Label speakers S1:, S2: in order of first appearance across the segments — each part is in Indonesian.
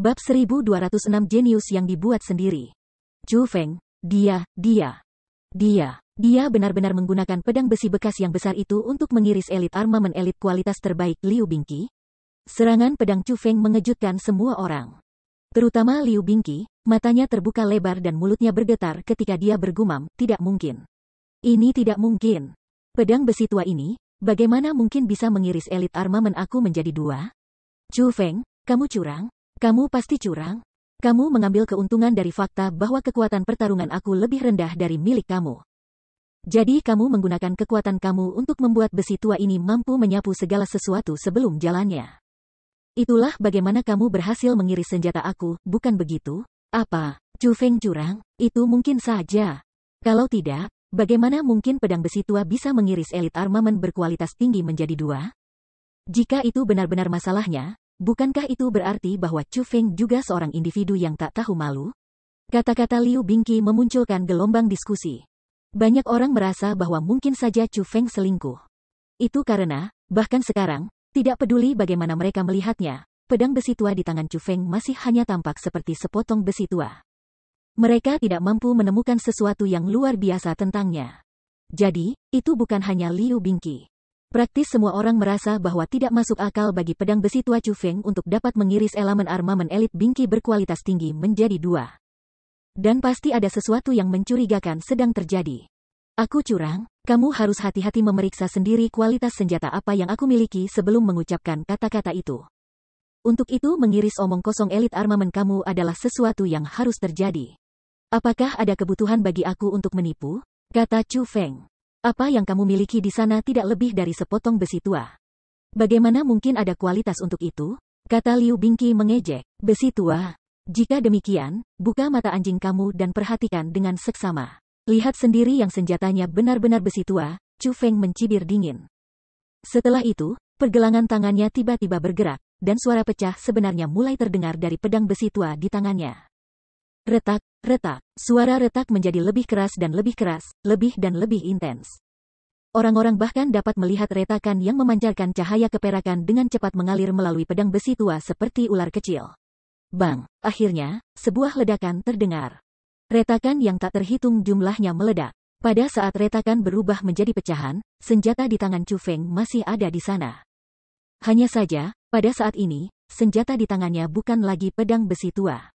S1: Bab 1206 Jenius yang dibuat sendiri. Chu Feng, dia benar-benar menggunakan pedang besi bekas yang besar itu untuk mengiris elit armamen elit kualitas terbaik Liu Bingqi. Serangan pedang Chu Feng mengejutkan semua orang. Terutama Liu Bingqi, matanya terbuka lebar dan mulutnya bergetar ketika dia bergumam, tidak mungkin. Ini tidak mungkin. Pedang besi tua ini, bagaimana mungkin bisa mengiris elit armamen aku menjadi dua? Chu Feng, kamu curang? Kamu pasti curang. Kamu mengambil keuntungan dari fakta bahwa kekuatan pertarungan aku lebih rendah dari milik kamu. Jadi kamu menggunakan kekuatan kamu untuk membuat besi tua ini mampu menyapu segala sesuatu sebelum jalannya. Itulah bagaimana kamu berhasil mengiris senjata aku, bukan begitu? Apa? Chu Feng curang? Itu mungkin saja. Kalau tidak, bagaimana mungkin pedang besi tua bisa mengiris elit armamen berkualitas tinggi menjadi dua? Jika itu benar-benar masalahnya, bukankah itu berarti bahwa Chu Feng juga seorang individu yang tak tahu malu? Kata-kata Liu Bingqi memunculkan gelombang diskusi. Banyak orang merasa bahwa mungkin saja Chu Feng selingkuh. Itu karena, bahkan sekarang, tidak peduli bagaimana mereka melihatnya, pedang besi tua di tangan Chu Feng masih hanya tampak seperti sepotong besi tua. Mereka tidak mampu menemukan sesuatu yang luar biasa tentangnya. Jadi, itu bukan hanya Liu Bingqi. Praktis semua orang merasa bahwa tidak masuk akal bagi pedang besi tua Chu Feng untuk dapat mengiris elemen armamen elit Bingqi berkualitas tinggi menjadi dua. Dan pasti ada sesuatu yang mencurigakan sedang terjadi. Aku curang? Kamu harus hati-hati memeriksa sendiri kualitas senjata apa yang aku miliki sebelum mengucapkan kata-kata itu. Untuk itu mengiris omong kosong elit armamen kamu adalah sesuatu yang harus terjadi. Apakah ada kebutuhan bagi aku untuk menipu? Kata Chu Feng. Apa yang kamu miliki di sana tidak lebih dari sepotong besi tua. Bagaimana mungkin ada kualitas untuk itu? Kata Liu Bingqi mengejek. Besi tua? Jika demikian, buka mata anjing kamu dan perhatikan dengan seksama. Lihat sendiri yang senjatanya benar-benar besi tua, Chu Feng mencibir dingin. Setelah itu, pergelangan tangannya tiba-tiba bergerak, dan suara pecah sebenarnya mulai terdengar dari pedang besi tua di tangannya. Retak, retak. Suara retak menjadi lebih keras dan lebih keras, lebih dan lebih intens. Orang-orang bahkan dapat melihat retakan yang memancarkan cahaya keperakan dengan cepat mengalir melalui pedang besi tua seperti ular kecil. Bang! Akhirnya, sebuah ledakan terdengar. Retakan yang tak terhitung jumlahnya meledak. Pada saat retakan berubah menjadi pecahan, senjata di tangan Chu Feng masih ada di sana. Hanya saja, pada saat ini, senjata di tangannya bukan lagi pedang besi tua.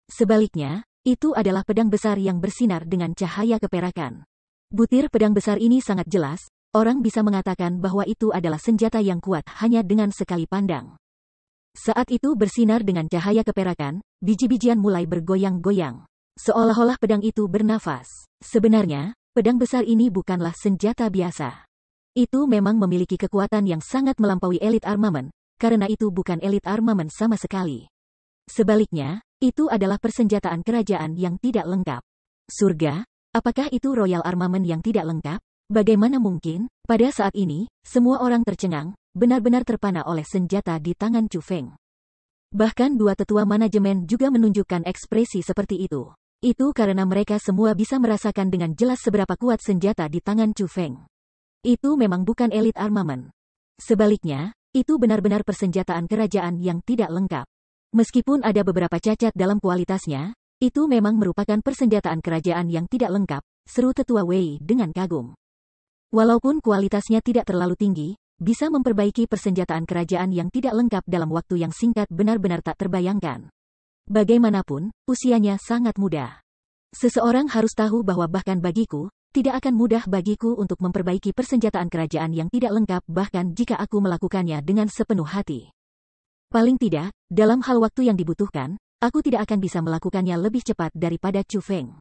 S1: Sebaliknya, itu adalah pedang besar yang bersinar dengan cahaya keperakan. Butir pedang besar ini sangat jelas, orang bisa mengatakan bahwa itu adalah senjata yang kuat hanya dengan sekali pandang. Saat itu bersinar dengan cahaya keperakan, biji-bijian mulai bergoyang-goyang. Seolah-olah pedang itu bernafas. Sebenarnya, pedang besar ini bukanlah senjata biasa. Itu memang memiliki kekuatan yang sangat melampaui elit armamen, karena itu bukan elit armamen sama sekali. Sebaliknya, itu adalah persenjataan kerajaan yang tidak lengkap. Surga? Apakah itu royal armament yang tidak lengkap? Bagaimana mungkin? Pada saat ini, semua orang tercengang, benar-benar terpana oleh senjata di tangan Chu Feng. Bahkan dua tetua manajemen juga menunjukkan ekspresi seperti itu. Itu karena mereka semua bisa merasakan dengan jelas seberapa kuat senjata di tangan Chu Feng. Itu memang bukan elit armament. Sebaliknya, itu benar-benar persenjataan kerajaan yang tidak lengkap. Meskipun ada beberapa cacat dalam kualitasnya, itu memang merupakan persenjataan kerajaan yang tidak lengkap, seru tetua Wei dengan kagum. Walaupun kualitasnya tidak terlalu tinggi, bisa memperbaiki persenjataan kerajaan yang tidak lengkap dalam waktu yang singkat benar-benar tak terbayangkan. Bagaimanapun, usianya sangat muda. Seseorang harus tahu bahwa bahkan bagiku, tidak akan mudah bagiku untuk memperbaiki persenjataan kerajaan yang tidak lengkap bahkan jika aku melakukannya dengan sepenuh hati. Paling tidak, dalam hal waktu yang dibutuhkan, aku tidak akan bisa melakukannya lebih cepat daripada Chu Feng.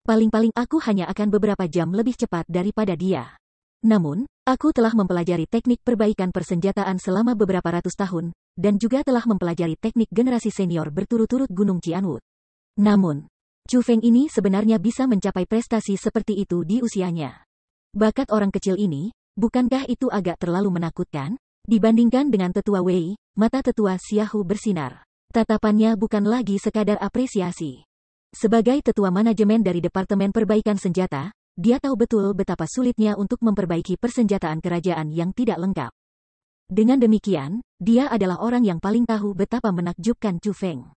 S1: Paling-paling aku hanya akan beberapa jam lebih cepat daripada dia. Namun, aku telah mempelajari teknik perbaikan persenjataan selama beberapa ratus tahun, dan juga telah mempelajari teknik generasi senior berturut-turut Gunung Qianwu. Namun, Chu Feng ini sebenarnya bisa mencapai prestasi seperti itu di usianya. Bakat orang kecil ini, bukankah itu agak terlalu menakutkan? Dibandingkan dengan tetua Wei, mata tetua Xiaohu bersinar. Tatapannya bukan lagi sekadar apresiasi. Sebagai tetua manajemen dari Departemen Perbaikan Senjata, dia tahu betul betapa sulitnya untuk memperbaiki persenjataan kerajaan yang tidak lengkap. Dengan demikian, dia adalah orang yang paling tahu betapa menakjubkan Chu Feng.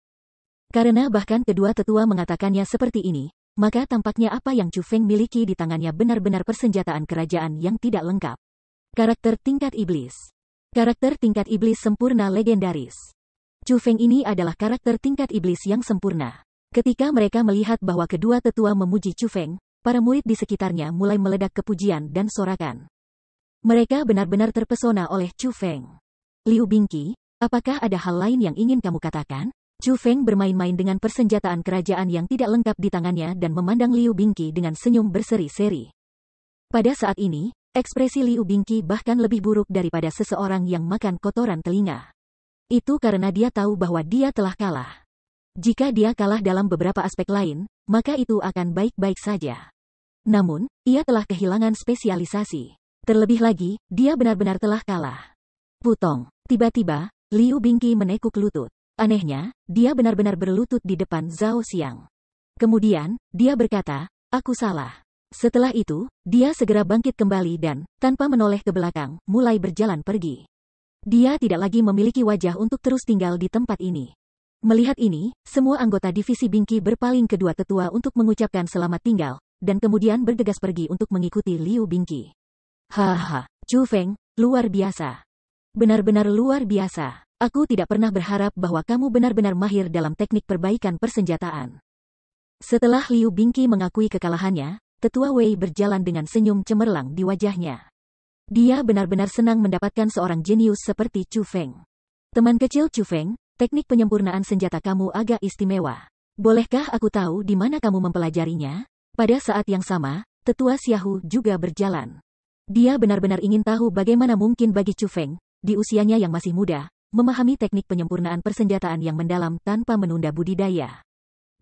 S1: Karena bahkan kedua tetua mengatakannya seperti ini, maka tampaknya apa yang Chu Feng miliki di tangannya benar-benar persenjataan kerajaan yang tidak lengkap. Karakter tingkat iblis. Karakter tingkat iblis sempurna legendaris. Chu Feng ini adalah karakter tingkat iblis yang sempurna. Ketika mereka melihat bahwa kedua tetua memuji Chu Feng, para murid di sekitarnya mulai meledak kepujian dan sorakan. Mereka benar-benar terpesona oleh Chu Feng. Liu Bingqi, apakah ada hal lain yang ingin kamu katakan? Chu Feng bermain-main dengan persenjataan kerajaan yang tidak lengkap di tangannya dan memandang Liu Bingqi dengan senyum berseri-seri. Pada saat ini, ekspresi Liu Bingqi bahkan lebih buruk daripada seseorang yang makan kotoran telinga. Itu karena dia tahu bahwa dia telah kalah. Jika dia kalah dalam beberapa aspek lain, maka itu akan baik-baik saja. Namun, ia telah kehilangan spesialisasi. Terlebih lagi, dia benar-benar telah kalah. Putong. Tiba-tiba, Liu Bingqi menekuk lutut. Anehnya, dia benar-benar berlutut di depan Zhao Xiang. Kemudian, dia berkata, "Aku salah." Setelah itu, dia segera bangkit kembali dan, tanpa menoleh ke belakang, mulai berjalan pergi. Dia tidak lagi memiliki wajah untuk terus tinggal di tempat ini. Melihat ini, semua anggota divisi Bingqi berpaling kedua tetua untuk mengucapkan selamat tinggal, dan kemudian bergegas pergi untuk mengikuti Liu Bingqi. Haha, Chu Feng, luar biasa. Benar-benar luar biasa. Aku tidak pernah berharap bahwa kamu benar-benar mahir dalam teknik perbaikan persenjataan. Setelah Liu Bingqi mengakui kekalahannya, Tetua Wei berjalan dengan senyum cemerlang di wajahnya. Dia benar-benar senang mendapatkan seorang jenius seperti Chu Feng. Teman kecil Chu Feng, teknik penyempurnaan senjata kamu agak istimewa. Bolehkah aku tahu di mana kamu mempelajarinya? Pada saat yang sama, Tetua Xiaohu juga berjalan. Dia benar-benar ingin tahu bagaimana mungkin bagi Chu Feng, di usianya yang masih muda, memahami teknik penyempurnaan persenjataan yang mendalam tanpa menunda budidaya.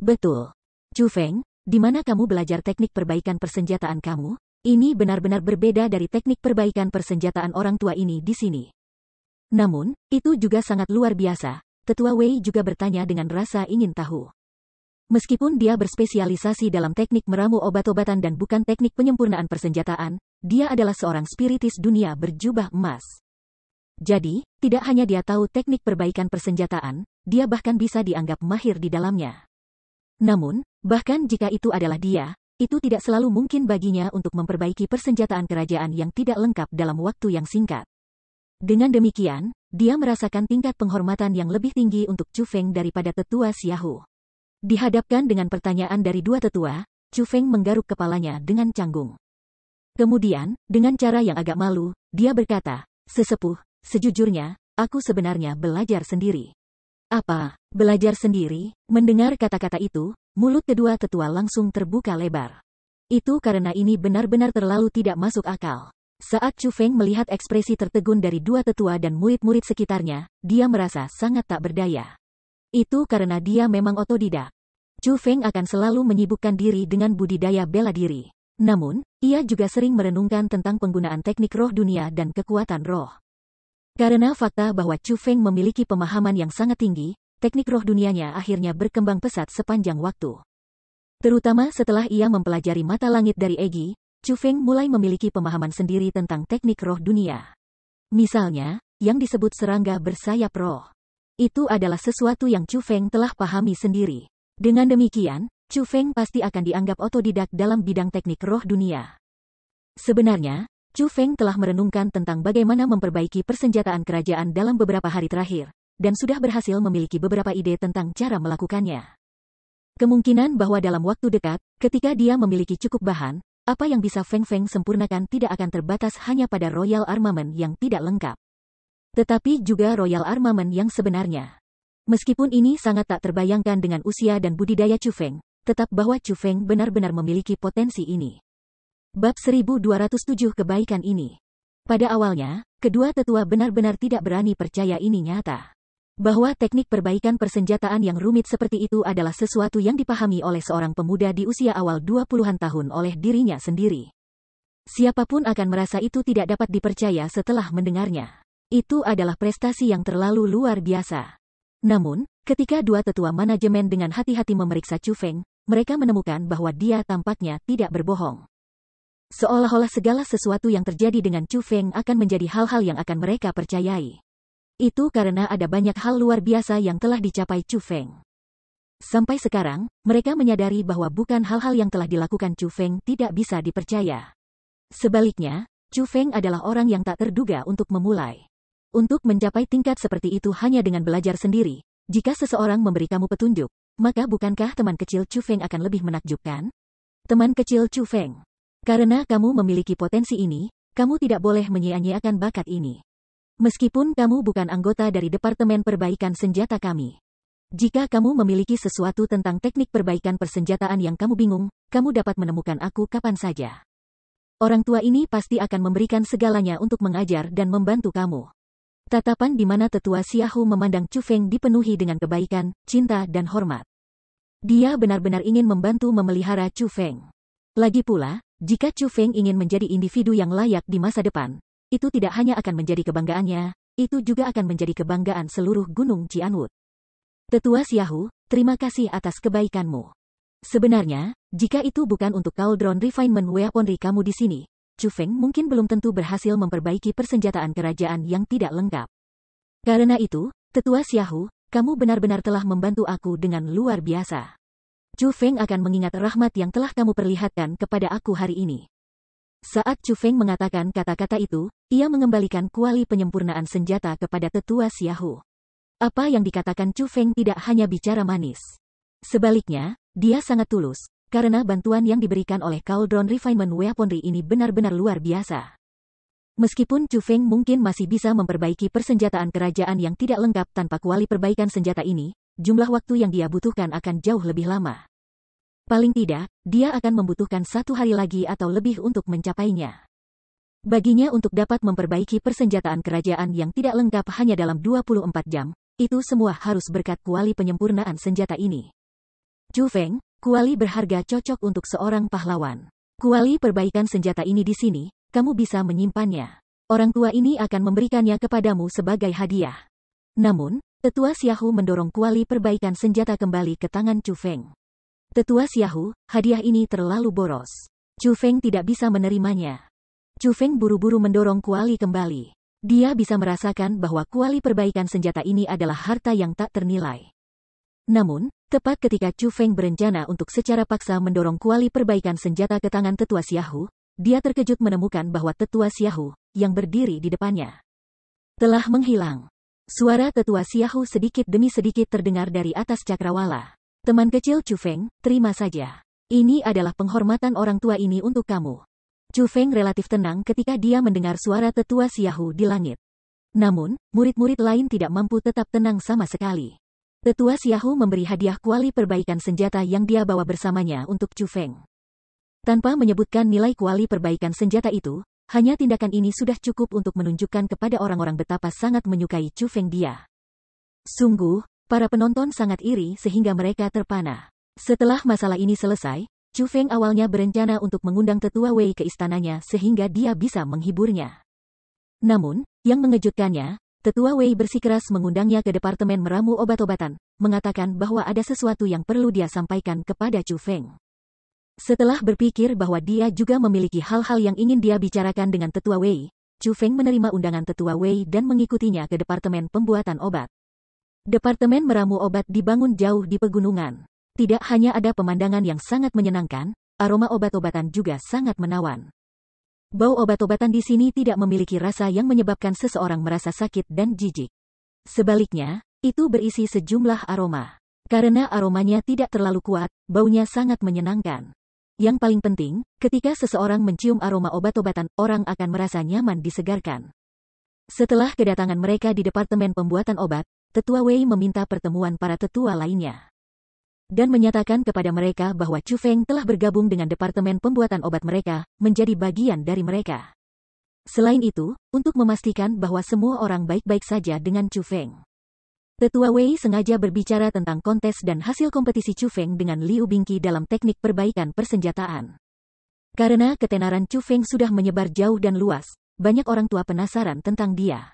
S1: Betul. Chu Feng, di mana kamu belajar teknik perbaikan persenjataan kamu? Ini benar-benar berbeda dari teknik perbaikan persenjataan orang tua ini di sini. Namun, itu juga sangat luar biasa. Tetua Wei juga bertanya dengan rasa ingin tahu. Meskipun dia berspesialisasi dalam teknik meramu obat-obatan dan bukan teknik penyempurnaan persenjataan, dia adalah seorang spiritis dunia berjubah emas. Jadi, tidak hanya dia tahu teknik perbaikan persenjataan, dia bahkan bisa dianggap mahir di dalamnya. Namun, bahkan jika itu adalah dia, itu tidak selalu mungkin baginya untuk memperbaiki persenjataan kerajaan yang tidak lengkap dalam waktu yang singkat. Dengan demikian, dia merasakan tingkat penghormatan yang lebih tinggi untuk Chu Feng daripada Tetua Xiaohu. Dihadapkan dengan pertanyaan dari dua tetua, Chu Feng menggaruk kepalanya dengan canggung. Kemudian, dengan cara yang agak malu, dia berkata, "Sesepuh, sejujurnya, aku sebenarnya belajar sendiri." "Apa? Belajar sendiri?" Mendengar kata-kata itu, mulut kedua tetua langsung terbuka lebar. Itu karena ini benar-benar terlalu tidak masuk akal. Saat Chu Feng melihat ekspresi tertegun dari dua tetua dan murid-murid sekitarnya, dia merasa sangat tak berdaya. Itu karena dia memang otodidak. Chu Feng akan selalu menyibukkan diri dengan budidaya bela diri. Namun, ia juga sering merenungkan tentang penggunaan teknik roh dunia dan kekuatan roh. Karena fakta bahwa Chu Feng memiliki pemahaman yang sangat tinggi, teknik roh dunianya akhirnya berkembang pesat sepanjang waktu. Terutama setelah ia mempelajari mata langit dari Egi, Chu Feng mulai memiliki pemahaman sendiri tentang teknik roh dunia. Misalnya, yang disebut serangga bersayap roh. Itu adalah sesuatu yang Chu Feng telah pahami sendiri. Dengan demikian, Chu Feng pasti akan dianggap otodidak dalam bidang teknik roh dunia. Sebenarnya, Chu Feng telah merenungkan tentang bagaimana memperbaiki persenjataan kerajaan dalam beberapa hari terakhir, dan sudah berhasil memiliki beberapa ide tentang cara melakukannya. Kemungkinan bahwa dalam waktu dekat, ketika dia memiliki cukup bahan, apa yang bisa Feng Feng sempurnakan tidak akan terbatas hanya pada Royal Armament yang tidak lengkap, tetapi juga Royal Armament yang sebenarnya. Meskipun ini sangat tak terbayangkan dengan usia dan budidaya Chu Feng, tetap bahwa Chu Feng benar-benar memiliki potensi ini. Bab 1207 Kebaikan ini. Pada awalnya, kedua tetua benar-benar tidak berani percaya ini nyata. Bahwa teknik perbaikan persenjataan yang rumit seperti itu adalah sesuatu yang dipahami oleh seorang pemuda di usia awal 20-an tahun oleh dirinya sendiri. Siapapun akan merasa itu tidak dapat dipercaya setelah mendengarnya. Itu adalah prestasi yang terlalu luar biasa. Namun, ketika dua tetua manajemen dengan hati-hati memeriksa Chu Feng, mereka menemukan bahwa dia tampaknya tidak berbohong. Seolah-olah segala sesuatu yang terjadi dengan Chu Feng akan menjadi hal-hal yang akan mereka percayai. Itu karena ada banyak hal luar biasa yang telah dicapai Chu Feng. Sampai sekarang, mereka menyadari bahwa bukan hal-hal yang telah dilakukan Chu Feng tidak bisa dipercaya. Sebaliknya, Chu Feng adalah orang yang tak terduga untuk memulai. Untuk mencapai tingkat seperti itu hanya dengan belajar sendiri, jika seseorang memberi kamu petunjuk, maka bukankah teman kecil Chu Feng akan lebih menakjubkan? Teman kecil Chu Feng. Karena kamu memiliki potensi ini, kamu tidak boleh menyia-nyiakan bakat ini. Meskipun kamu bukan anggota dari Departemen Perbaikan Senjata kami. Jika kamu memiliki sesuatu tentang teknik perbaikan persenjataan yang kamu bingung, kamu dapat menemukan aku kapan saja. Orang tua ini pasti akan memberikan segalanya untuk mengajar dan membantu kamu. Tatapan di mana tetua Xiaohu memandang Chu Feng dipenuhi dengan kebaikan, cinta dan hormat. Dia benar-benar ingin membantu memelihara Chu Feng. Lagi pula, jika Chu Feng ingin menjadi individu yang layak di masa depan, itu tidak hanya akan menjadi kebanggaannya, itu juga akan menjadi kebanggaan seluruh Gunung Cianwood. Tetua Xiaohu, terima kasih atas kebaikanmu. Sebenarnya, jika itu bukan untuk Cauldron Refinement Weaponry kamu di sini, Chu Feng mungkin belum tentu berhasil memperbaiki persenjataan kerajaan yang tidak lengkap. Karena itu, Tetua Xiaohu, kamu benar-benar telah membantu aku dengan luar biasa. Chu Feng akan mengingat rahmat yang telah kamu perlihatkan kepada aku hari ini. Saat Chu Feng mengatakan kata-kata itu, ia mengembalikan kuali penyempurnaan senjata kepada Tetua Xiaohu. Apa yang dikatakan Chu Feng tidak hanya bicara manis. Sebaliknya, dia sangat tulus, karena bantuan yang diberikan oleh Cauldron Refinement Weaponry ini benar-benar luar biasa. Meskipun Chu Feng mungkin masih bisa memperbaiki persenjataan kerajaan yang tidak lengkap tanpa kuali perbaikan senjata ini, jumlah waktu yang dia butuhkan akan jauh lebih lama. Paling tidak, dia akan membutuhkan 1 hari lagi atau lebih untuk mencapainya. Baginya untuk dapat memperbaiki persenjataan kerajaan yang tidak lengkap hanya dalam 24 jam, itu semua harus berkat kuali penyempurnaan senjata ini. Chu Feng, kuali berharga cocok untuk seorang pahlawan. Kuali perbaikan senjata ini di sini, kamu bisa menyimpannya. Orang tua ini akan memberikannya kepadamu sebagai hadiah. Namun, Tetua Xiaohu mendorong kuali perbaikan senjata kembali ke tangan Chu Feng. Tetua Xiaohu, hadiah ini terlalu boros. Chu Feng tidak bisa menerimanya. Chu Feng buru-buru mendorong kuali kembali. Dia bisa merasakan bahwa kuali perbaikan senjata ini adalah harta yang tak ternilai. Namun, tepat ketika Chu Feng berencana untuk secara paksa mendorong kuali perbaikan senjata ke tangan Tetua Xiaohu, dia terkejut menemukan bahwa Tetua Xiaohu, yang berdiri di depannya, telah menghilang. Suara Tetua Xiaohu sedikit demi sedikit terdengar dari atas cakrawala. Teman kecil Chu Feng, terima saja. Ini adalah penghormatan orang tua ini untuk kamu. Chu Feng relatif tenang ketika dia mendengar suara Tetua Xiaohu di langit. Namun, murid-murid lain tidak mampu tetap tenang sama sekali. Tetua Xiaohu memberi hadiah kuali perbaikan senjata yang dia bawa bersamanya untuk Chu Feng. Tanpa menyebutkan nilai kuali perbaikan senjata itu, hanya tindakan ini sudah cukup untuk menunjukkan kepada orang-orang betapa sangat menyukai Chu Feng dia. Sungguh, para penonton sangat iri sehingga mereka terpana. Setelah masalah ini selesai, Chu Feng awalnya berencana untuk mengundang Tetua Wei ke istananya sehingga dia bisa menghiburnya. Namun, yang mengejutkannya, Tetua Wei bersikeras mengundangnya ke Departemen Meramu Obat-obatan, mengatakan bahwa ada sesuatu yang perlu dia sampaikan kepada Chu Feng. Setelah berpikir bahwa dia juga memiliki hal-hal yang ingin dia bicarakan dengan Tetua Wei, Chu Feng menerima undangan Tetua Wei dan mengikutinya ke Departemen Pembuatan Obat. Departemen Meramu Obat dibangun jauh di pegunungan. Tidak hanya ada pemandangan yang sangat menyenangkan, aroma obat-obatan juga sangat menawan. Bau obat-obatan di sini tidak memiliki rasa yang menyebabkan seseorang merasa sakit dan jijik. Sebaliknya, itu berisi sejumlah aroma. Karena aromanya tidak terlalu kuat, baunya sangat menyenangkan. Yang paling penting, ketika seseorang mencium aroma obat-obatan, orang akan merasa nyaman disegarkan. Setelah kedatangan mereka di Departemen Pembuatan Obat, Tetua Wei meminta pertemuan para tetua lainnya. Dan menyatakan kepada mereka bahwa Chu Feng telah bergabung dengan Departemen Pembuatan Obat mereka, menjadi bagian dari mereka. Selain itu, untuk memastikan bahwa semua orang baik-baik saja dengan Chu Feng, Tetua Wei sengaja berbicara tentang kontes dan hasil kompetisi Chu Feng dengan Liu Bingqi dalam teknik perbaikan persenjataan. Karena ketenaran Chu Feng sudah menyebar jauh dan luas, banyak orang tua penasaran tentang dia.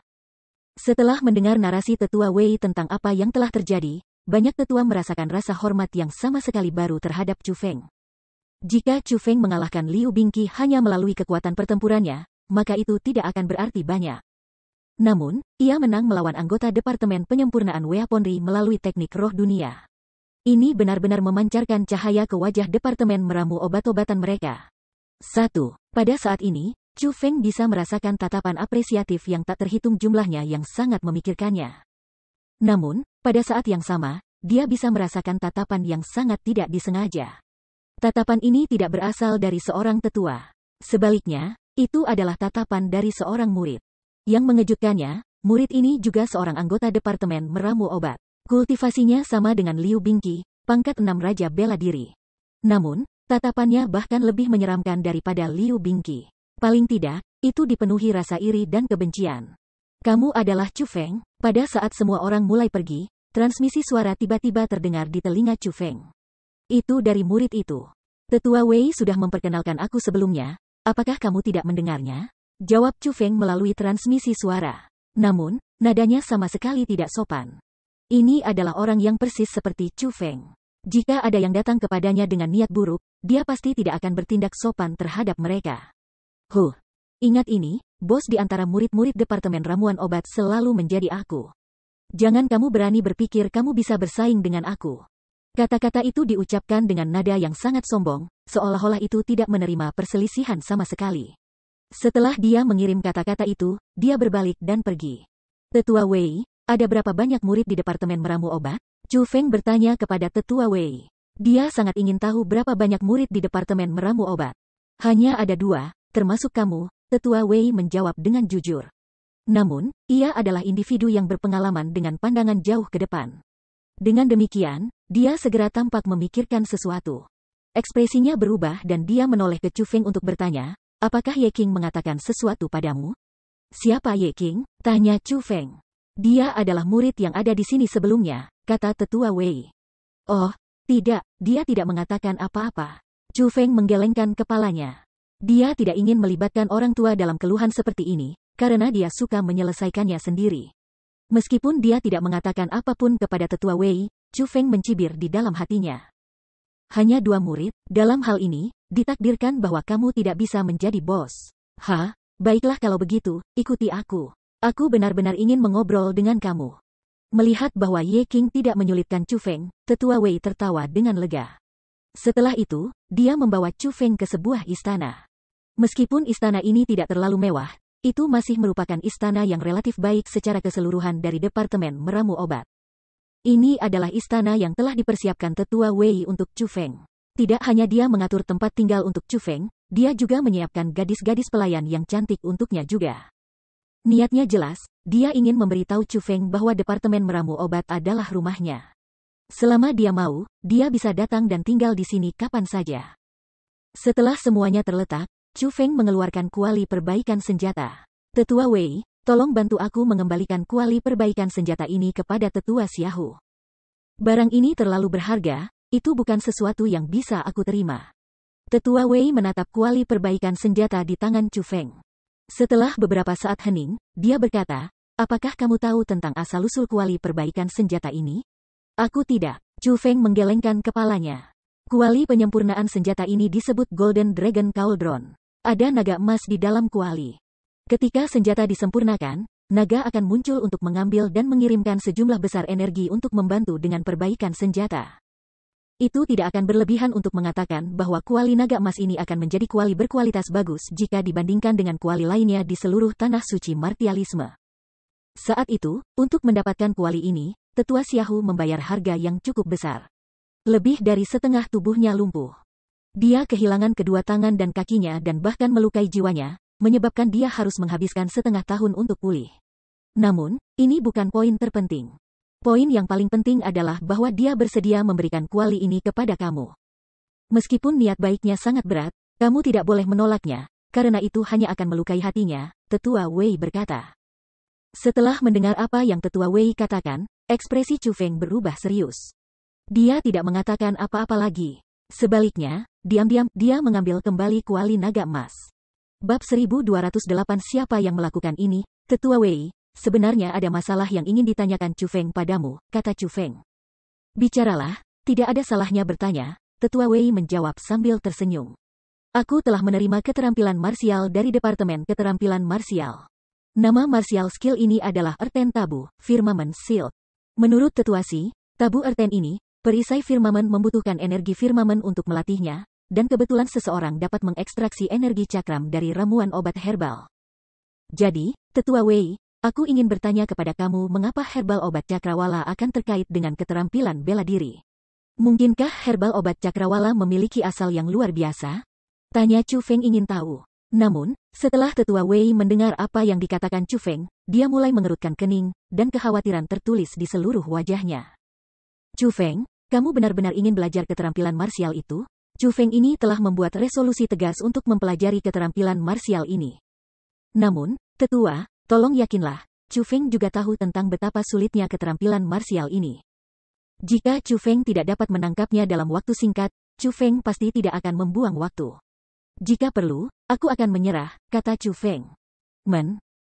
S1: Setelah mendengar narasi Tetua Wei tentang apa yang telah terjadi, banyak tetua merasakan rasa hormat yang sama sekali baru terhadap Chu Feng. Jika Chu Feng mengalahkan Liu Bingqi hanya melalui kekuatan pertempurannya, maka itu tidak akan berarti banyak. Namun, ia menang melawan anggota Departemen Penyempurnaan Weaponry melalui teknik roh dunia. Ini benar-benar memancarkan cahaya ke wajah departemen meramu obat-obatan mereka. 1. Pada saat ini, Chu Feng bisa merasakan tatapan apresiatif yang tak terhitung jumlahnya yang sangat memikirkannya. Namun, pada saat yang sama, dia bisa merasakan tatapan yang sangat tidak disengaja. Tatapan ini tidak berasal dari seorang tetua. Sebaliknya, itu adalah tatapan dari seorang murid. Yang mengejutkannya, murid ini juga seorang anggota departemen meramu obat. Kultivasinya sama dengan Liu Bingqi, pangkat 6 Raja Bela Diri. Namun, tatapannya bahkan lebih menyeramkan daripada Liu Bingqi. Paling tidak, itu dipenuhi rasa iri dan kebencian. Kamu adalah Chu Feng. Pada saat semua orang mulai pergi, transmisi suara tiba-tiba terdengar di telinga Chu Feng. Itu dari murid itu. Tetua Wei sudah memperkenalkan aku sebelumnya, apakah kamu tidak mendengarnya? Jawab Chu Feng melalui transmisi suara. Namun, nadanya sama sekali tidak sopan. Ini adalah orang yang persis seperti Chu Feng. Jika ada yang datang kepadanya dengan niat buruk, dia pasti tidak akan bertindak sopan terhadap mereka. Ingat ini, bos di antara murid-murid departemen ramuan obat selalu menjadi aku. Jangan kamu berani berpikir kamu bisa bersaing dengan aku. Kata-kata itu diucapkan dengan nada yang sangat sombong, seolah-olah itu tidak menerima perselisihan sama sekali. Setelah dia mengirim kata-kata itu, dia berbalik dan pergi. Tetua Wei, ada berapa banyak murid di departemen meramu obat? Chu Feng bertanya kepada Tetua Wei. Dia sangat ingin tahu berapa banyak murid di departemen meramu obat. Hanya ada 2, termasuk kamu, Tetua Wei menjawab dengan jujur. Namun, ia adalah individu yang berpengalaman dengan pandangan jauh ke depan. Dengan demikian, dia segera tampak memikirkan sesuatu. Ekspresinya berubah dan dia menoleh ke Chu Feng untuk bertanya, apakah Ye Qing mengatakan sesuatu padamu? Siapa Ye Qing? Tanya Chu Feng. Dia adalah murid yang ada di sini sebelumnya, kata Tetua Wei. Oh, tidak, dia tidak mengatakan apa-apa. Chu Feng menggelengkan kepalanya. Dia tidak ingin melibatkan orang tua dalam keluhan seperti ini, karena dia suka menyelesaikannya sendiri. Meskipun dia tidak mengatakan apapun kepada Tetua Wei, Chu Feng mencibir di dalam hatinya. Hanya 2 murid, dalam hal ini, ditakdirkan bahwa kamu tidak bisa menjadi bos. Baiklah kalau begitu, ikuti aku. Aku benar-benar ingin mengobrol dengan kamu. Melihat bahwa Ye Qing tidak menyulitkan Chu Feng, Tetua Wei tertawa dengan lega. Setelah itu, dia membawa Chu Feng ke sebuah istana. Meskipun istana ini tidak terlalu mewah, itu masih merupakan istana yang relatif baik secara keseluruhan dari departemen meramu obat. Ini adalah istana yang telah dipersiapkan Tetua Wei untuk Chu Feng. Tidak hanya dia mengatur tempat tinggal untuk Chu Feng, dia juga menyiapkan gadis-gadis pelayan yang cantik untuknya juga. Niatnya jelas, dia ingin memberitahu Chu Feng bahwa departemen meramu obat adalah rumahnya. Selama dia mau, dia bisa datang dan tinggal di sini kapan saja. Setelah semuanya terletak, Chu Feng mengeluarkan kuali perbaikan senjata. Tetua Wei, tolong bantu aku mengembalikan kuali perbaikan senjata ini kepada Tetua Xiaohu. Barang ini terlalu berharga, itu bukan sesuatu yang bisa aku terima. Tetua Wei menatap kuali perbaikan senjata di tangan Chu Feng. Setelah beberapa saat hening, dia berkata, apakah kamu tahu tentang asal-usul kuali perbaikan senjata ini? Aku tidak. Chu Feng menggelengkan kepalanya. Kuali penyempurnaan senjata ini disebut Golden Dragon Cauldron. Ada naga emas di dalam kuali. Ketika senjata disempurnakan, naga akan muncul untuk mengambil dan mengirimkan sejumlah besar energi untuk membantu dengan perbaikan senjata. Itu tidak akan berlebihan untuk mengatakan bahwa kuali naga emas ini akan menjadi kuali berkualitas bagus jika dibandingkan dengan kuali lainnya di seluruh tanah suci martialisme. Saat itu, untuk mendapatkan kuali ini, Tetua Xiaohu membayar harga yang cukup besar. Lebih dari setengah tubuhnya lumpuh. Dia kehilangan kedua tangan dan kakinya dan bahkan melukai jiwanya, menyebabkan dia harus menghabiskan setengah tahun untuk pulih. Namun, ini bukan poin terpenting. Poin yang paling penting adalah bahwa dia bersedia memberikan kuali ini kepada kamu. Meskipun niat baiknya sangat berat, kamu tidak boleh menolaknya, karena itu hanya akan melukai hatinya, Tetua Wei berkata. Setelah mendengar apa yang Tetua Wei katakan, ekspresi Chu Feng berubah serius. Dia tidak mengatakan apa-apa lagi. Sebaliknya, diam-diam, dia mengambil kembali kuali naga emas. Bab 1208 siapa yang melakukan ini? Tetua Wei, sebenarnya ada masalah yang ingin ditanyakan Chu Feng padamu, kata Chu Feng. Bicaralah, tidak ada salahnya bertanya, Tetua Wei menjawab sambil tersenyum. Aku telah menerima keterampilan marsial dari Departemen Keterampilan Marsial. Nama martial skill ini adalah Erten Tabu, Firmament Shield. Menurut Tetua Si, tabu Erten ini, perisai firmamen membutuhkan energi firmamen untuk melatihnya, dan kebetulan seseorang dapat mengekstraksi energi cakram dari ramuan obat herbal. Jadi, Tetua Wei, aku ingin bertanya kepada kamu mengapa herbal obat cakrawala akan terkait dengan keterampilan bela diri. Mungkinkah herbal obat cakrawala memiliki asal yang luar biasa? Tanya Chu Feng ingin tahu. Namun, setelah Tetua Wei mendengar apa yang dikatakan Chu Feng, dia mulai mengerutkan kening, dan kekhawatiran tertulis di seluruh wajahnya. Chu Feng, kamu benar-benar ingin belajar keterampilan marsial itu? Chu Feng ini telah membuat resolusi tegas untuk mempelajari keterampilan marsial ini. Namun, Tetua, tolong yakinlah, Chu Feng juga tahu tentang betapa sulitnya keterampilan marsial ini. Jika Chu Feng tidak dapat menangkapnya dalam waktu singkat, Chu Feng pasti tidak akan membuang waktu. Jika perlu, aku akan menyerah, kata Chu Feng.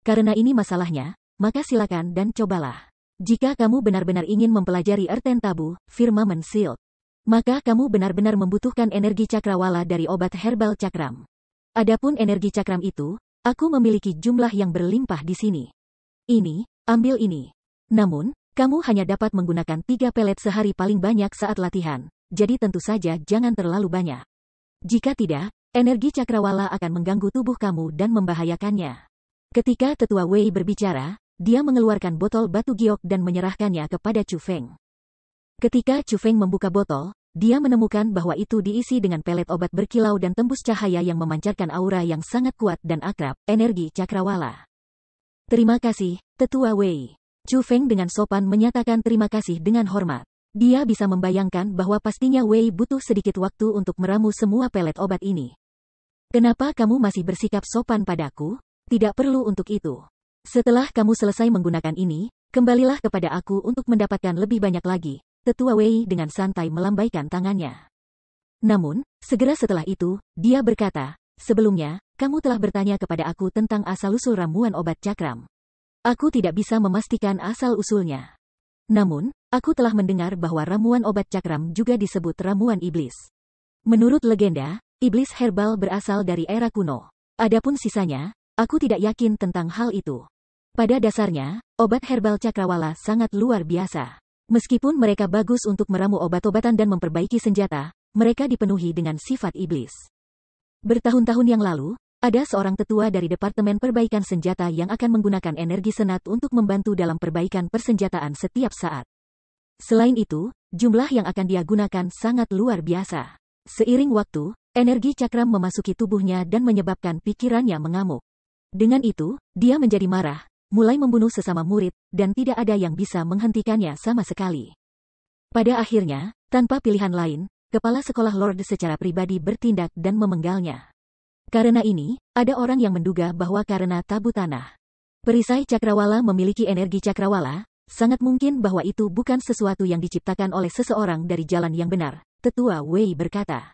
S1: Karena ini masalahnya, maka silakan dan cobalah. Jika kamu benar-benar ingin mempelajari Earthen Tabu, Firmament Shield, maka kamu benar-benar membutuhkan energi cakrawala dari obat herbal cakram. Adapun energi cakram itu, aku memiliki jumlah yang berlimpah di sini. Ini, ambil ini. Namun, kamu hanya dapat menggunakan 3 pelet sehari paling banyak saat latihan, jadi tentu saja jangan terlalu banyak. Jika tidak, energi cakrawala akan mengganggu tubuh kamu dan membahayakannya. Ketika Tetua Wei berbicara, dia mengeluarkan botol batu giok dan menyerahkannya kepada Chu Feng. Ketika Chu Feng membuka botol, dia menemukan bahwa itu diisi dengan pelet obat berkilau dan tembus cahaya yang memancarkan aura yang sangat kuat dan akrab, energi cakrawala. Terima kasih, Tetua Wei. Chu Feng dengan sopan menyatakan terima kasih dengan hormat. Dia bisa membayangkan bahwa pastinya Wei butuh sedikit waktu untuk meramu semua pelet obat ini. Kenapa kamu masih bersikap sopan padaku? Tidak perlu untuk itu. Setelah kamu selesai menggunakan ini, kembalilah kepada aku untuk mendapatkan lebih banyak lagi. Tetua Wei dengan santai melambaikan tangannya. Namun, segera setelah itu, dia berkata, sebelumnya, kamu telah bertanya kepada aku tentang asal-usul ramuan obat cakram. Aku tidak bisa memastikan asal-usulnya. Namun, aku telah mendengar bahwa ramuan obat cakram juga disebut ramuan iblis. Menurut legenda, iblis herbal berasal dari era kuno. Adapun sisanya, aku tidak yakin tentang hal itu. Pada dasarnya, obat herbal cakrawala sangat luar biasa. Meskipun mereka bagus untuk meramu obat-obatan dan memperbaiki senjata, mereka dipenuhi dengan sifat iblis. Bertahun-tahun yang lalu, ada seorang tetua dari Departemen Perbaikan Senjata yang akan menggunakan energi senat untuk membantu dalam perbaikan persenjataan setiap saat. Selain itu, jumlah yang akan dia gunakan sangat luar biasa. Seiring waktu, energi cakram memasuki tubuhnya dan menyebabkan pikirannya mengamuk. Dengan itu, dia menjadi marah, mulai membunuh sesama murid, dan tidak ada yang bisa menghentikannya sama sekali. Pada akhirnya, tanpa pilihan lain, kepala sekolah Lord secara pribadi bertindak dan memenggalnya. Karena ini, ada orang yang menduga bahwa karena tabu tanah. Perisai cakrawala memiliki energi cakrawala, sangat mungkin bahwa itu bukan sesuatu yang diciptakan oleh seseorang dari jalan yang benar, Tetua Wei berkata.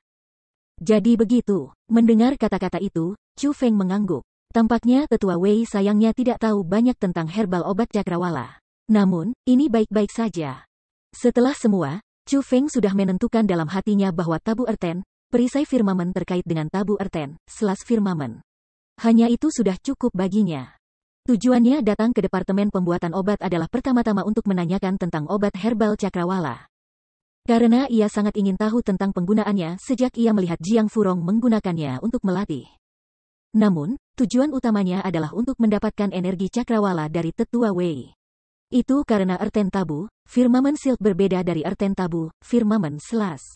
S1: Jadi begitu, mendengar kata-kata itu, Chu Feng mengangguk. Tampaknya Tetua Wei sayangnya tidak tahu banyak tentang herbal obat cakrawala. Namun, ini baik-baik saja. Setelah semua, Chu Feng sudah menentukan dalam hatinya bahwa tabu Earthen, perisai firmamen terkait dengan tabu Earthen, /firmamen. Hanya itu sudah cukup baginya. Tujuannya datang ke departemen pembuatan obat adalah pertama-tama untuk menanyakan tentang obat herbal cakrawala. Karena ia sangat ingin tahu tentang penggunaannya sejak ia melihat Jiang Furong menggunakannya untuk melatih. Namun, tujuan utamanya adalah untuk mendapatkan energi cakrawala dari Tetua Wei. Itu karena Earthen Tabu, Firmament Shield berbeda dari Earthen Tabu, Firmament Slash.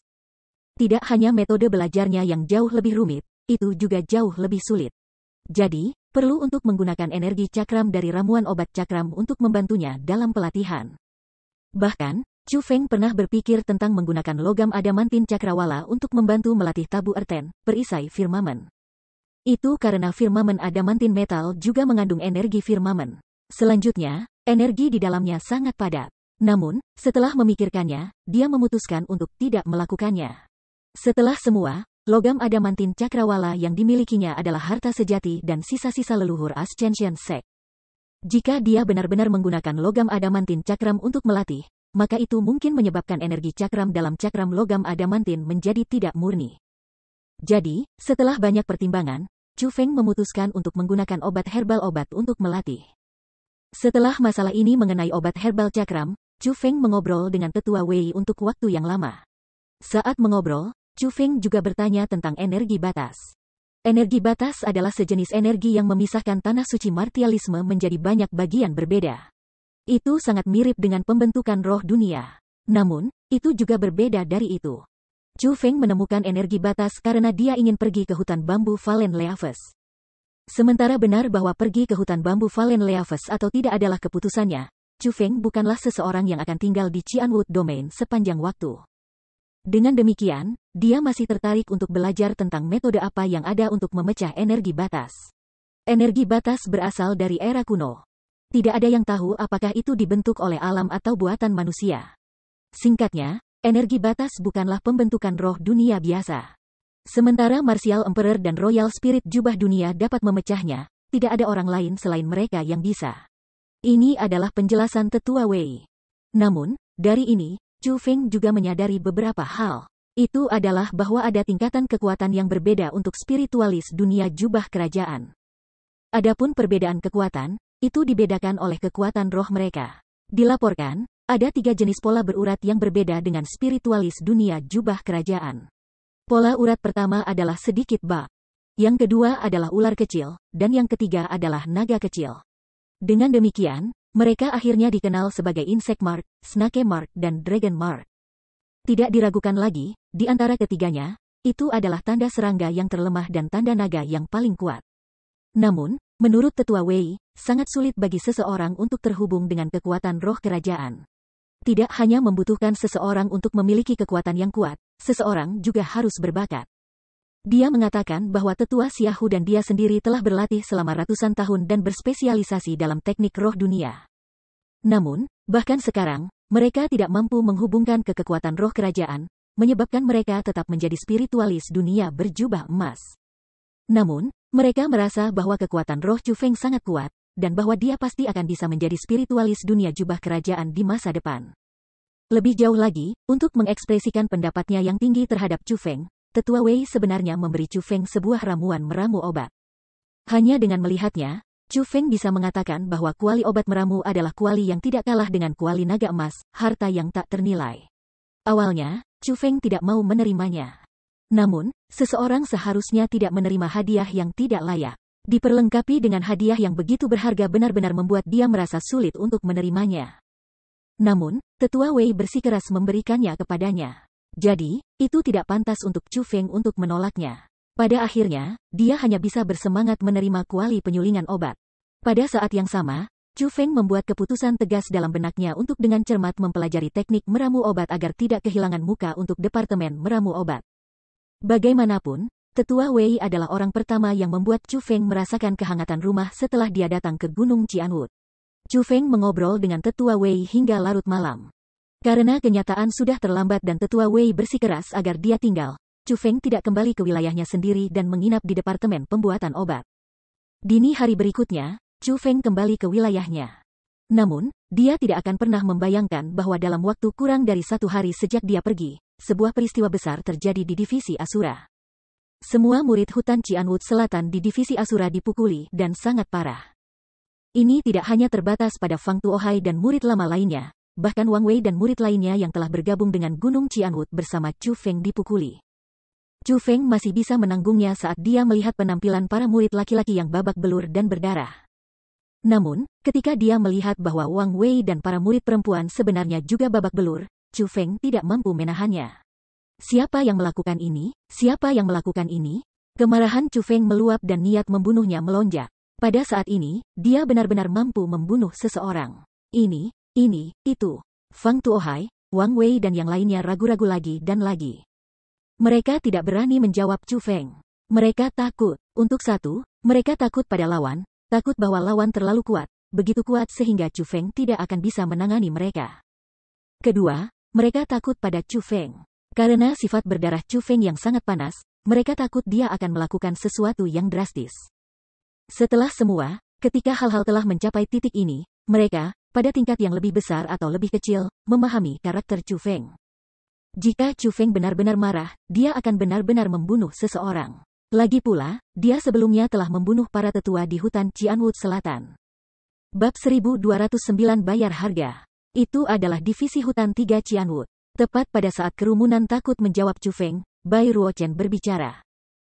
S1: Tidak hanya metode belajarnya yang jauh lebih rumit, itu juga jauh lebih sulit. Jadi, perlu untuk menggunakan energi cakram dari ramuan obat cakram untuk membantunya dalam pelatihan. Bahkan, Chu Feng pernah berpikir tentang menggunakan logam adamantin cakrawala untuk membantu melatih tabu Earthen, perisai firmamen. Itu karena firmamen adamantin metal juga mengandung energi firmamen. Selanjutnya, energi di dalamnya sangat padat. Namun, setelah memikirkannya, dia memutuskan untuk tidak melakukannya. Setelah semua, logam adamantin cakrawala yang dimilikinya adalah harta sejati dan sisa-sisa leluhur Ascension Sect. Jika dia benar-benar menggunakan logam adamantin cakram untuk melatih, maka itu mungkin menyebabkan energi cakram dalam cakram logam adamantin menjadi tidak murni. Jadi, setelah banyak pertimbangan, Chu Feng memutuskan untuk menggunakan obat herbal obat untuk melatih. Setelah masalah ini mengenai obat herbal cakram, Chu Feng mengobrol dengan Tetua Wei untuk waktu yang lama. Saat mengobrol, Chu Feng juga bertanya tentang energi batas. Energi batas adalah sejenis energi yang memisahkan tanah suci martialisme menjadi banyak bagian berbeda. Itu sangat mirip dengan pembentukan roh dunia. Namun, itu juga berbeda dari itu. Chu Feng menemukan energi batas karena dia ingin pergi ke hutan bambu Valen Leaves. Sementara benar bahwa pergi ke hutan bambu Valen Leaves atau tidak adalah keputusannya, Chu Feng bukanlah seseorang yang akan tinggal di Qianwood Domain sepanjang waktu. Dengan demikian, dia masih tertarik untuk belajar tentang metode apa yang ada untuk memecah energi batas. Energi batas berasal dari era kuno. Tidak ada yang tahu apakah itu dibentuk oleh alam atau buatan manusia. Singkatnya, energi batas bukanlah pembentukan roh dunia biasa. Sementara Martial Emperor dan Royal Spirit Jubah Dunia dapat memecahnya, tidak ada orang lain selain mereka yang bisa. Ini adalah penjelasan Tetua Wei. Namun, dari ini, Chu Feng juga menyadari beberapa hal. Itu adalah bahwa ada tingkatan kekuatan yang berbeda untuk spiritualis dunia jubah kerajaan. Adapun perbedaan kekuatan, itu dibedakan oleh kekuatan roh mereka. Dilaporkan, ada 3 jenis pola berurat yang berbeda dengan spiritualis dunia jubah kerajaan. Pola urat pertama adalah sedikit bak. Yang kedua adalah ular kecil, dan yang ketiga adalah naga kecil. Dengan demikian, mereka akhirnya dikenal sebagai Insect Mark, Snake Mark, dan Dragon Mark. Tidak diragukan lagi, di antara ketiganya, itu adalah tanda serangga yang terlemah dan tanda naga yang paling kuat. Namun, menurut Tetua Wei, sangat sulit bagi seseorang untuk terhubung dengan kekuatan roh kerajaan. Tidak hanya membutuhkan seseorang untuk memiliki kekuatan yang kuat, seseorang juga harus berbakat. Dia mengatakan bahwa Tetua Xiaohu dan dia sendiri telah berlatih selama ratusan tahun dan berspesialisasi dalam teknik roh dunia. Namun, bahkan sekarang, mereka tidak mampu menghubungkan ke kekuatan roh kerajaan, menyebabkan mereka tetap menjadi spiritualis dunia berjubah emas. Namun, mereka merasa bahwa kekuatan roh Chu Feng sangat kuat, dan bahwa dia pasti akan bisa menjadi spiritualis dunia jubah kerajaan di masa depan. Lebih jauh lagi, untuk mengekspresikan pendapatnya yang tinggi terhadap Chu Feng, Tetua Wei sebenarnya memberi Chu Feng sebuah ramuan meramu obat. Hanya dengan melihatnya, Chu Feng bisa mengatakan bahwa kuali obat meramu adalah kuali yang tidak kalah dengan kuali naga emas, harta yang tak ternilai. Awalnya, Chu Feng tidak mau menerimanya. Namun, seseorang seharusnya tidak menerima hadiah yang tidak layak. Diperlengkapi dengan hadiah yang begitu berharga benar-benar membuat dia merasa sulit untuk menerimanya. Namun, Tetua Wei bersikeras memberikannya kepadanya. Jadi, itu tidak pantas untuk Chu Feng untuk menolaknya. Pada akhirnya, dia hanya bisa bersemangat menerima kuali penyulingan obat. Pada saat yang sama, Chu Feng membuat keputusan tegas dalam benaknya untuk dengan cermat mempelajari teknik meramu obat agar tidak kehilangan muka untuk Departemen Meramu Obat. Bagaimanapun, Tetua Wei adalah orang pertama yang membuat Chu Feng merasakan kehangatan rumah setelah dia datang ke Gunung Qianwood. Chu Feng mengobrol dengan Tetua Wei hingga larut malam. Karena kenyataan sudah terlambat dan Tetua Wei bersikeras agar dia tinggal, Chu Feng tidak kembali ke wilayahnya sendiri dan menginap di Departemen Pembuatan Obat. Dini hari berikutnya, Chu Feng kembali ke wilayahnya. Namun, dia tidak akan pernah membayangkan bahwa dalam waktu kurang dari 1 hari sejak dia pergi, sebuah peristiwa besar terjadi di Divisi Asura. Semua murid hutan Qianwood Selatan di Divisi Asura dipukuli dan sangat parah. Ini tidak hanya terbatas pada Fang Tuohai dan murid lama lainnya, bahkan Wang Wei dan murid lainnya yang telah bergabung dengan Gunung Qianwood bersama Chu Feng dipukuli. Chu Feng masih bisa menanggungnya saat dia melihat penampilan para murid laki-laki yang babak belur dan berdarah. Namun, ketika dia melihat bahwa Wang Wei dan para murid perempuan sebenarnya juga babak belur, Chu Feng tidak mampu menahannya. Siapa yang melakukan ini? Siapa yang melakukan ini? Kemarahan Chu Feng meluap dan niat membunuhnya melonjak. Pada saat ini, dia benar-benar mampu membunuh seseorang. Ini, itu. Fang Tuohai, Wang Wei dan yang lainnya ragu-ragu lagi dan lagi. Mereka tidak berani menjawab Chu Feng. Mereka takut. Untuk satu, mereka takut pada lawan, takut bahwa lawan terlalu kuat, begitu kuat sehingga Chu Feng tidak akan bisa menangani mereka. Kedua, mereka takut pada Chu Feng. Karena sifat berdarah Chu Feng yang sangat panas, mereka takut dia akan melakukan sesuatu yang drastis. Setelah semua, ketika hal-hal telah mencapai titik ini, mereka, pada tingkat yang lebih besar atau lebih kecil, memahami karakter Chu Feng. Jika Chu Feng benar-benar marah, dia akan benar-benar membunuh seseorang. Lagi pula, dia sebelumnya telah membunuh para tetua di hutan Qianwood Selatan. Bab 1209 Bayar Harga. Itu adalah divisi hutan 3 Qianwood. Tepat pada saat kerumunan takut menjawab Chu Feng, Bai Ruochen berbicara.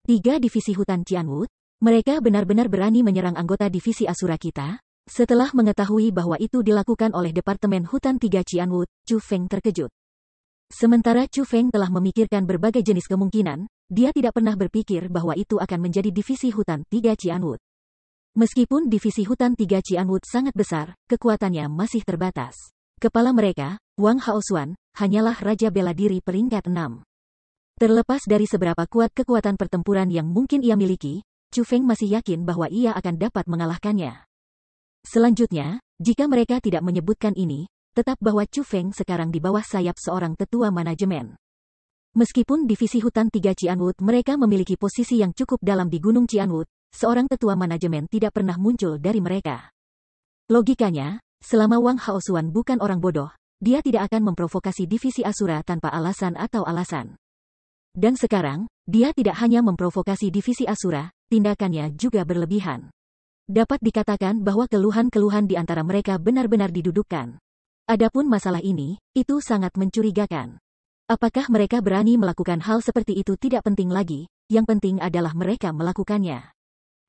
S1: 3 divisi hutan Qianwood? Mereka benar-benar berani menyerang anggota divisi Asura kita? Setelah mengetahui bahwa itu dilakukan oleh Departemen Hutan 3 Qianwood, Chu Feng terkejut. Sementara Chu Feng telah memikirkan berbagai jenis kemungkinan, dia tidak pernah berpikir bahwa itu akan menjadi divisi hutan 3 Qianwood. Meskipun divisi hutan 3 Qianwood sangat besar, kekuatannya masih terbatas. Kepala mereka, Wang Haosuan, hanyalah Raja Bela Diri peringkat 6. Terlepas dari seberapa kuat kekuatan pertempuran yang mungkin ia miliki, Chu Feng masih yakin bahwa ia akan dapat mengalahkannya. Selanjutnya, jika mereka tidak menyebutkan ini, tetap bahwa Chu Feng sekarang di bawah sayap seorang tetua manajemen. Meskipun divisi hutan 3 Qianwood mereka memiliki posisi yang cukup dalam di Gunung Qianwood, seorang tetua manajemen tidak pernah muncul dari mereka. Logikanya, selama Wang Haosuan bukan orang bodoh, dia tidak akan memprovokasi divisi Asura tanpa alasan atau alasan. Dan sekarang, dia tidak hanya memprovokasi divisi Asura, tindakannya juga berlebihan. Dapat dikatakan bahwa keluhan-keluhan di antara mereka benar-benar didudukkan. Adapun masalah ini, itu sangat mencurigakan. Apakah mereka berani melakukan hal seperti itu tidak penting lagi, yang penting adalah mereka melakukannya.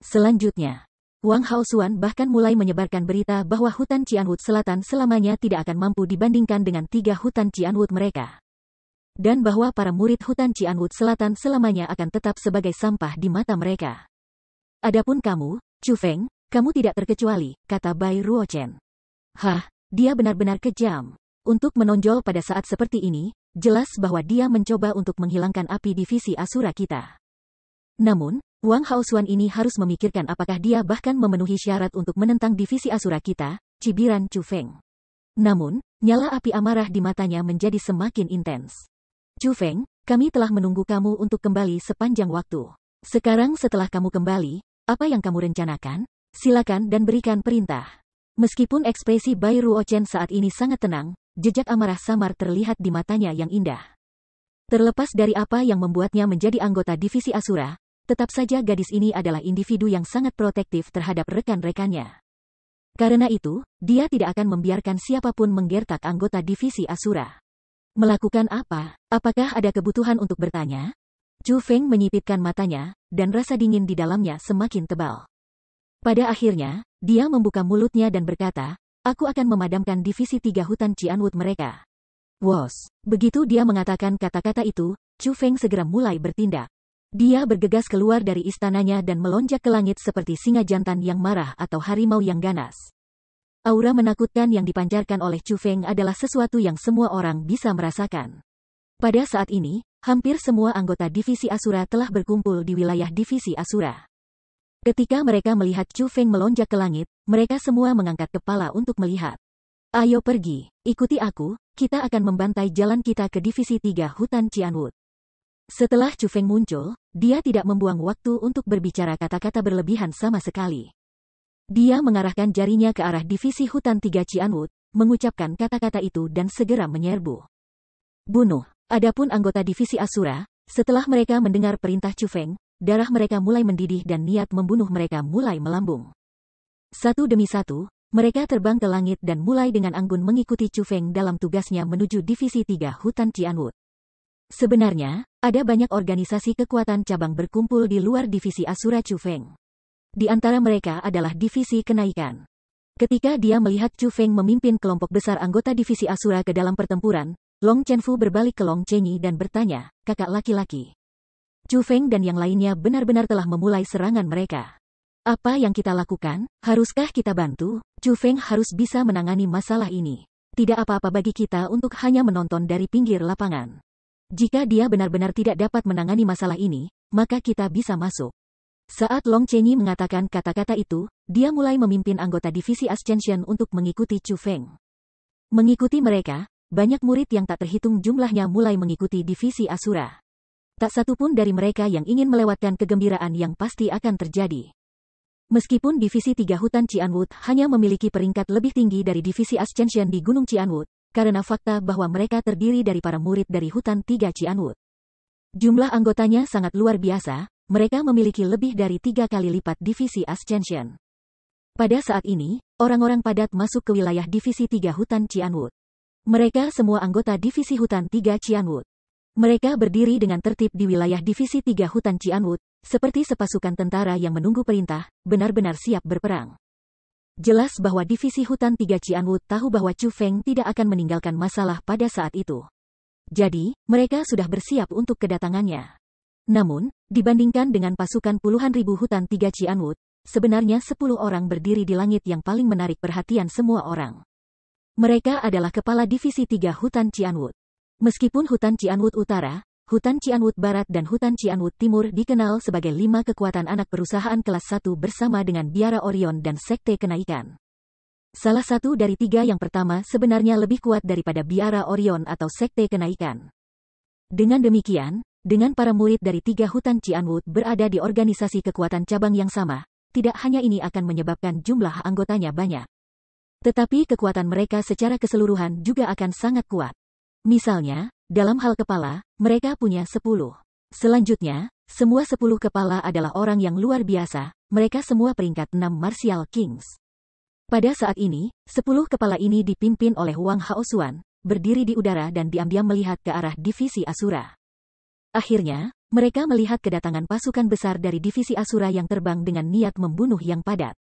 S1: Selanjutnya, Wang Haosuan bahkan mulai menyebarkan berita bahwa hutan Qianwood Selatan selamanya tidak akan mampu dibandingkan dengan 3 hutan Qianwood mereka. Dan bahwa para murid hutan Qianwood Selatan selamanya akan tetap sebagai sampah di mata mereka. Adapun kamu, Chu Feng, kamu tidak terkecuali, kata Bai Ruochen. Hah, dia benar-benar kejam. Untuk menonjol pada saat seperti ini, jelas bahwa dia mencoba untuk menghilangkan api divisi Asura kita. Namun, Wang Haosuan ini harus memikirkan apakah dia bahkan memenuhi syarat untuk menentang divisi Asura kita, cibiran Chu Feng. Namun, nyala api amarah di matanya menjadi semakin intens. Chu Feng, kami telah menunggu kamu untuk kembali sepanjang waktu. Sekarang setelah kamu kembali, apa yang kamu rencanakan? Silakan dan berikan perintah. Meskipun ekspresi Bai Ruochen saat ini sangat tenang, jejak amarah samar terlihat di matanya yang indah. Terlepas dari apa yang membuatnya menjadi anggota divisi Asura, tetap saja gadis ini adalah individu yang sangat protektif terhadap rekan-rekannya. Karena itu, dia tidak akan membiarkan siapapun menggertak anggota divisi Asura. Melakukan apa? Apakah ada kebutuhan untuk bertanya? Chu Feng menyipitkan matanya, dan rasa dingin di dalamnya semakin tebal. Pada akhirnya, dia membuka mulutnya dan berkata, aku akan memadamkan divisi 3 hutan Qianwood mereka. Wos. Begitu dia mengatakan kata-kata itu, Chu Feng segera mulai bertindak. Dia bergegas keluar dari istananya dan melonjak ke langit seperti singa jantan yang marah atau harimau yang ganas. Aura menakutkan yang dipancarkan oleh Chu Feng adalah sesuatu yang semua orang bisa merasakan. Pada saat ini, hampir semua anggota divisi Asura telah berkumpul di wilayah divisi Asura. Ketika mereka melihat Chu Feng melonjak ke langit, mereka semua mengangkat kepala untuk melihat. Ayo pergi, ikuti aku, kita akan membantai jalan kita ke divisi 3 hutan Qianwood. Setelah Chu Feng muncul, dia tidak membuang waktu untuk berbicara kata-kata berlebihan sama sekali. Dia mengarahkan jarinya ke arah divisi hutan 3 Qianwood, mengucapkan kata-kata itu dan segera menyerbu. Bunuh. Adapun anggota divisi Asura, setelah mereka mendengar perintah Chu Feng, darah mereka mulai mendidih dan niat membunuh mereka mulai melambung. Satu demi satu, mereka terbang ke langit dan mulai dengan anggun mengikuti Chu Feng dalam tugasnya menuju divisi 3 hutan Qianwood. Sebenarnya, ada banyak organisasi kekuatan cabang berkumpul di luar divisi Asura Chu Feng. Di antara mereka adalah divisi kenaikan. Ketika dia melihat Chu Feng memimpin kelompok besar anggota divisi Asura ke dalam pertempuran, Long Chenfu berbalik ke Long Chenyi dan bertanya, kakak laki-laki. Chu Feng dan yang lainnya benar-benar telah memulai serangan mereka. Apa yang kita lakukan? Haruskah kita bantu? Chu Feng harus bisa menangani masalah ini. Tidak apa-apa bagi kita untuk hanya menonton dari pinggir lapangan. Jika dia benar-benar tidak dapat menangani masalah ini, maka kita bisa masuk. Saat Long Chenyi mengatakan kata-kata itu, dia mulai memimpin anggota divisi Ascension untuk mengikuti Chu Feng. Mengikuti mereka, banyak murid yang tak terhitung jumlahnya mulai mengikuti divisi Asura. Tak satu pun dari mereka yang ingin melewatkan kegembiraan yang pasti akan terjadi. Meskipun divisi 3 hutan Qianwood hanya memiliki peringkat lebih tinggi dari divisi Ascension di Gunung Qianwood, karena fakta bahwa mereka terdiri dari para murid dari hutan 3 Qianwood. Jumlah anggotanya sangat luar biasa, mereka memiliki lebih dari 3 kali lipat divisi Ascension. Pada saat ini, orang-orang padat masuk ke wilayah Divisi 3 Hutan Cianwood. Mereka semua anggota Divisi Hutan 3 Cianwood. Mereka berdiri dengan tertib di wilayah Divisi 3 Hutan Cianwood, seperti sepasukan tentara yang menunggu perintah, benar-benar siap berperang. Jelas bahwa Divisi Hutan 3 Cianwood tahu bahwa Chu Feng tidak akan meninggalkan masalah pada saat itu. Jadi, mereka sudah bersiap untuk kedatangannya. Namun, dibandingkan dengan pasukan puluhan ribu Hutan 3 Cianwood, sebenarnya 10 orang berdiri di langit yang paling menarik perhatian semua orang. Mereka adalah kepala Divisi 3 Hutan Cianwood. Meskipun Hutan Cianwood Utara, Hutan Cianwood Barat dan Hutan Cianwood Timur dikenal sebagai 5 kekuatan anak perusahaan kelas 1 bersama dengan Biara Orion dan Sekte Kenaikan. Salah satu dari 3 yang pertama sebenarnya lebih kuat daripada Biara Orion atau Sekte Kenaikan. Dengan demikian, dengan para murid dari 3 Hutan Cianwood berada di organisasi kekuatan cabang yang sama, tidak hanya ini akan menyebabkan jumlah anggotanya banyak. Tetapi kekuatan mereka secara keseluruhan juga akan sangat kuat. Misalnya, dalam hal kepala, mereka punya 10. Selanjutnya, semua 10 kepala adalah orang yang luar biasa, mereka semua peringkat 6 Martial Kings. Pada saat ini, 10 kepala ini dipimpin oleh Wang Haosuan, berdiri di udara dan diam-diam melihat ke arah Divisi Asura. Akhirnya, mereka melihat kedatangan pasukan besar dari Divisi Asura yang terbang dengan niat membunuh yang padat.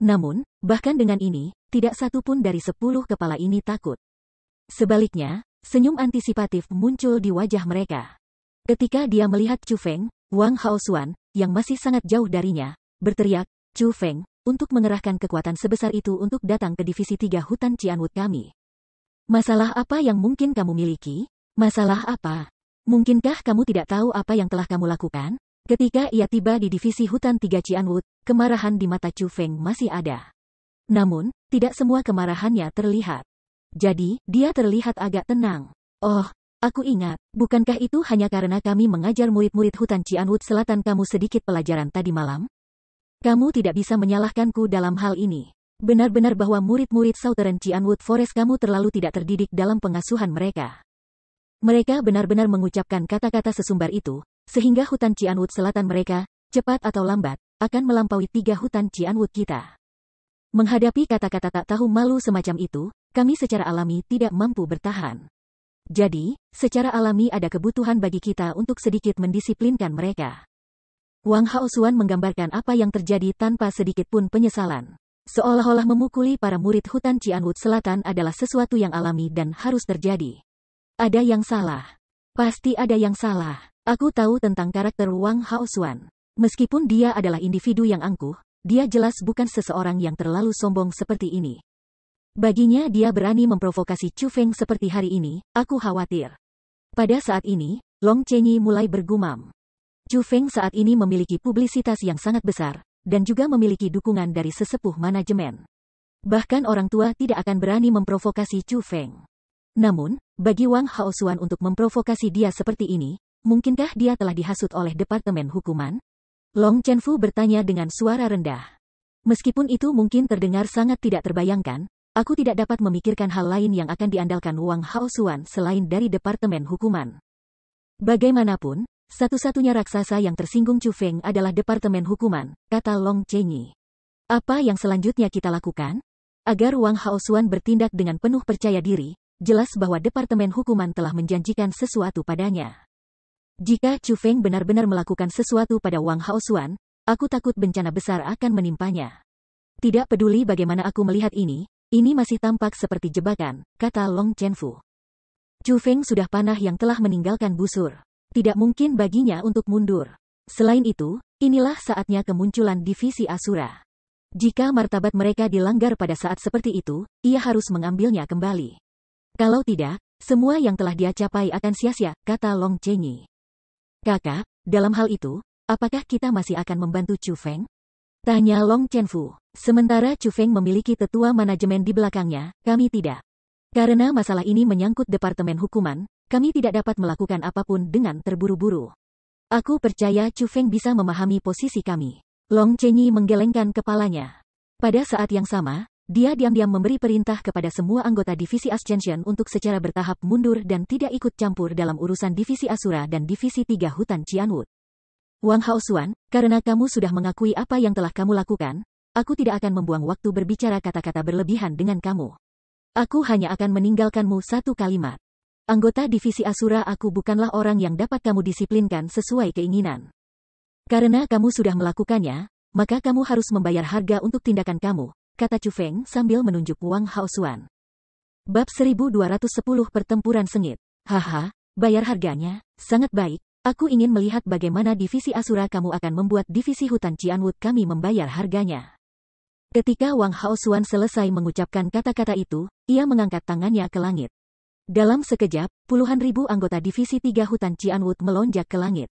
S1: Namun, bahkan dengan ini, tidak satu pun dari 10 kepala ini takut. Sebaliknya, senyum antisipatif muncul di wajah mereka. Ketika dia melihat Chu Feng, Wang Haosuan, yang masih sangat jauh darinya, berteriak, "Chu Feng, untuk mengerahkan kekuatan sebesar itu untuk datang ke Divisi 3 Hutan Cianwood kami. Masalah apa yang mungkin kamu miliki? Masalah apa? Mungkinkah kamu tidak tahu apa yang telah kamu lakukan?" Ketika ia tiba di Divisi Hutan 3 Cianwood, kemarahan di mata Chu Feng masih ada. Namun, tidak semua kemarahannya terlihat. Jadi, dia terlihat agak tenang. "Oh, aku ingat, bukankah itu hanya karena kami mengajar murid-murid Hutan Cianwood Selatan kamu sedikit pelajaran tadi malam? Kamu tidak bisa menyalahkanku dalam hal ini. Benar-benar bahwa murid-murid Southern Cianwood Forest kamu terlalu tidak terdidik dalam pengasuhan mereka." Mereka benar-benar mengucapkan kata-kata sesumbar itu, sehingga Hutan Cianwood Selatan mereka, cepat atau lambat, akan melampaui 3 Hutan Cianwood kita. Menghadapi kata-kata tak tahu malu semacam itu, kami secara alami tidak mampu bertahan. Jadi, secara alami ada kebutuhan bagi kita untuk sedikit mendisiplinkan mereka. Wang Haosuan menggambarkan apa yang terjadi tanpa sedikit pun penyesalan. Seolah-olah memukuli para murid Hutan Cianwood Selatan adalah sesuatu yang alami dan harus terjadi. Ada yang salah. Pasti ada yang salah. Aku tahu tentang karakter Wang Haosuan. Meskipun dia adalah individu yang angkuh, dia jelas bukan seseorang yang terlalu sombong seperti ini. Baginya dia berani memprovokasi Chu Feng seperti hari ini, aku khawatir. Pada saat ini, Long Chenyi mulai bergumam. Chu Feng saat ini memiliki publisitas yang sangat besar, dan juga memiliki dukungan dari sesepuh manajemen. Bahkan orang tua tidak akan berani memprovokasi Chu Feng. Namun, bagi Wang Haosuan untuk memprovokasi dia seperti ini, mungkinkah dia telah dihasut oleh Departemen Hukuman? Long Chenfu bertanya dengan suara rendah. Meskipun itu mungkin terdengar sangat tidak terbayangkan, aku tidak dapat memikirkan hal lain yang akan diandalkan Wang Haosuan selain dari Departemen Hukuman. Bagaimanapun, satu-satunya raksasa yang tersinggung Chu Feng adalah Departemen Hukuman, kata Long Chenyi. Apa yang selanjutnya kita lakukan? Agar Wang Haosuan bertindak dengan penuh percaya diri, jelas bahwa Departemen Hukuman telah menjanjikan sesuatu padanya. Jika Chu Feng benar-benar melakukan sesuatu pada Wang Haosuan, aku takut bencana besar akan menimpanya. Tidak peduli bagaimana aku melihat ini masih tampak seperti jebakan, kata Long Chenfu. Chu Feng sudah panah yang telah meninggalkan busur. Tidak mungkin baginya untuk mundur. Selain itu, inilah saatnya kemunculan Divisi Asura. Jika martabat mereka dilanggar pada saat seperti itu, ia harus mengambilnya kembali. Kalau tidak, semua yang telah dia capai akan sia-sia, kata Long Chenyi. Kakak, dalam hal itu, apakah kita masih akan membantu Chu Feng? Tanya Long Chenfu. Sementara Chu Feng memiliki tetua manajemen di belakangnya, kami tidak. Karena masalah ini menyangkut Departemen Hukuman, kami tidak dapat melakukan apapun dengan terburu-buru. Aku percaya Chu Feng bisa memahami posisi kami. Long Chenyi menggelengkan kepalanya. Pada saat yang sama, dia diam-diam memberi perintah kepada semua anggota Divisi Ascension untuk secara bertahap mundur dan tidak ikut campur dalam urusan Divisi Asura dan Divisi 3 Hutan Cianwood. Wang Haosuan, karena kamu sudah mengakui apa yang telah kamu lakukan, aku tidak akan membuang waktu berbicara kata-kata berlebihan dengan kamu. Aku hanya akan meninggalkanmu satu kalimat. Anggota divisi Asura, aku bukanlah orang yang dapat kamu disiplinkan sesuai keinginan. Karena kamu sudah melakukannya, maka kamu harus membayar harga untuk tindakan kamu, kata Chu Feng sambil menunjuk Wang Haosuan. Bab 1210 Pertempuran Sengit. Haha, bayar harganya, sangat baik. Aku ingin melihat bagaimana divisi Asura kamu akan membuat divisi hutan Cianwood kami membayar harganya. Ketika Wang Haosuan selesai mengucapkan kata-kata itu, ia mengangkat tangannya ke langit. Dalam sekejap, puluhan ribu anggota divisi 3 hutan Cianwood melonjak ke langit.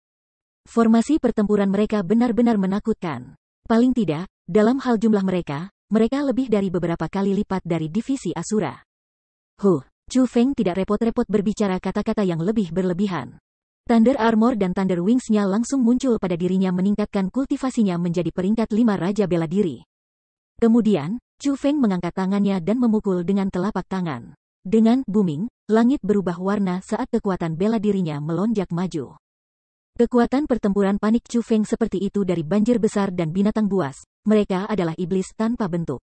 S1: Formasi pertempuran mereka benar-benar menakutkan. Paling tidak, dalam hal jumlah mereka lebih dari beberapa kali lipat dari divisi Asura. Chu Feng tidak repot-repot berbicara kata-kata yang lebih berlebihan. Thunder Armor dan Thunder Wings-nya langsung muncul pada dirinya meningkatkan kultivasinya menjadi peringkat 5 Raja Bela Diri. Kemudian, Chu Feng mengangkat tangannya dan memukul dengan telapak tangan. Dengan booming, langit berubah warna saat kekuatan bela dirinya melonjak maju. Kekuatan pertempuran panik Chu Feng seperti itu dari banjir besar dan binatang buas, mereka adalah iblis tanpa bentuk.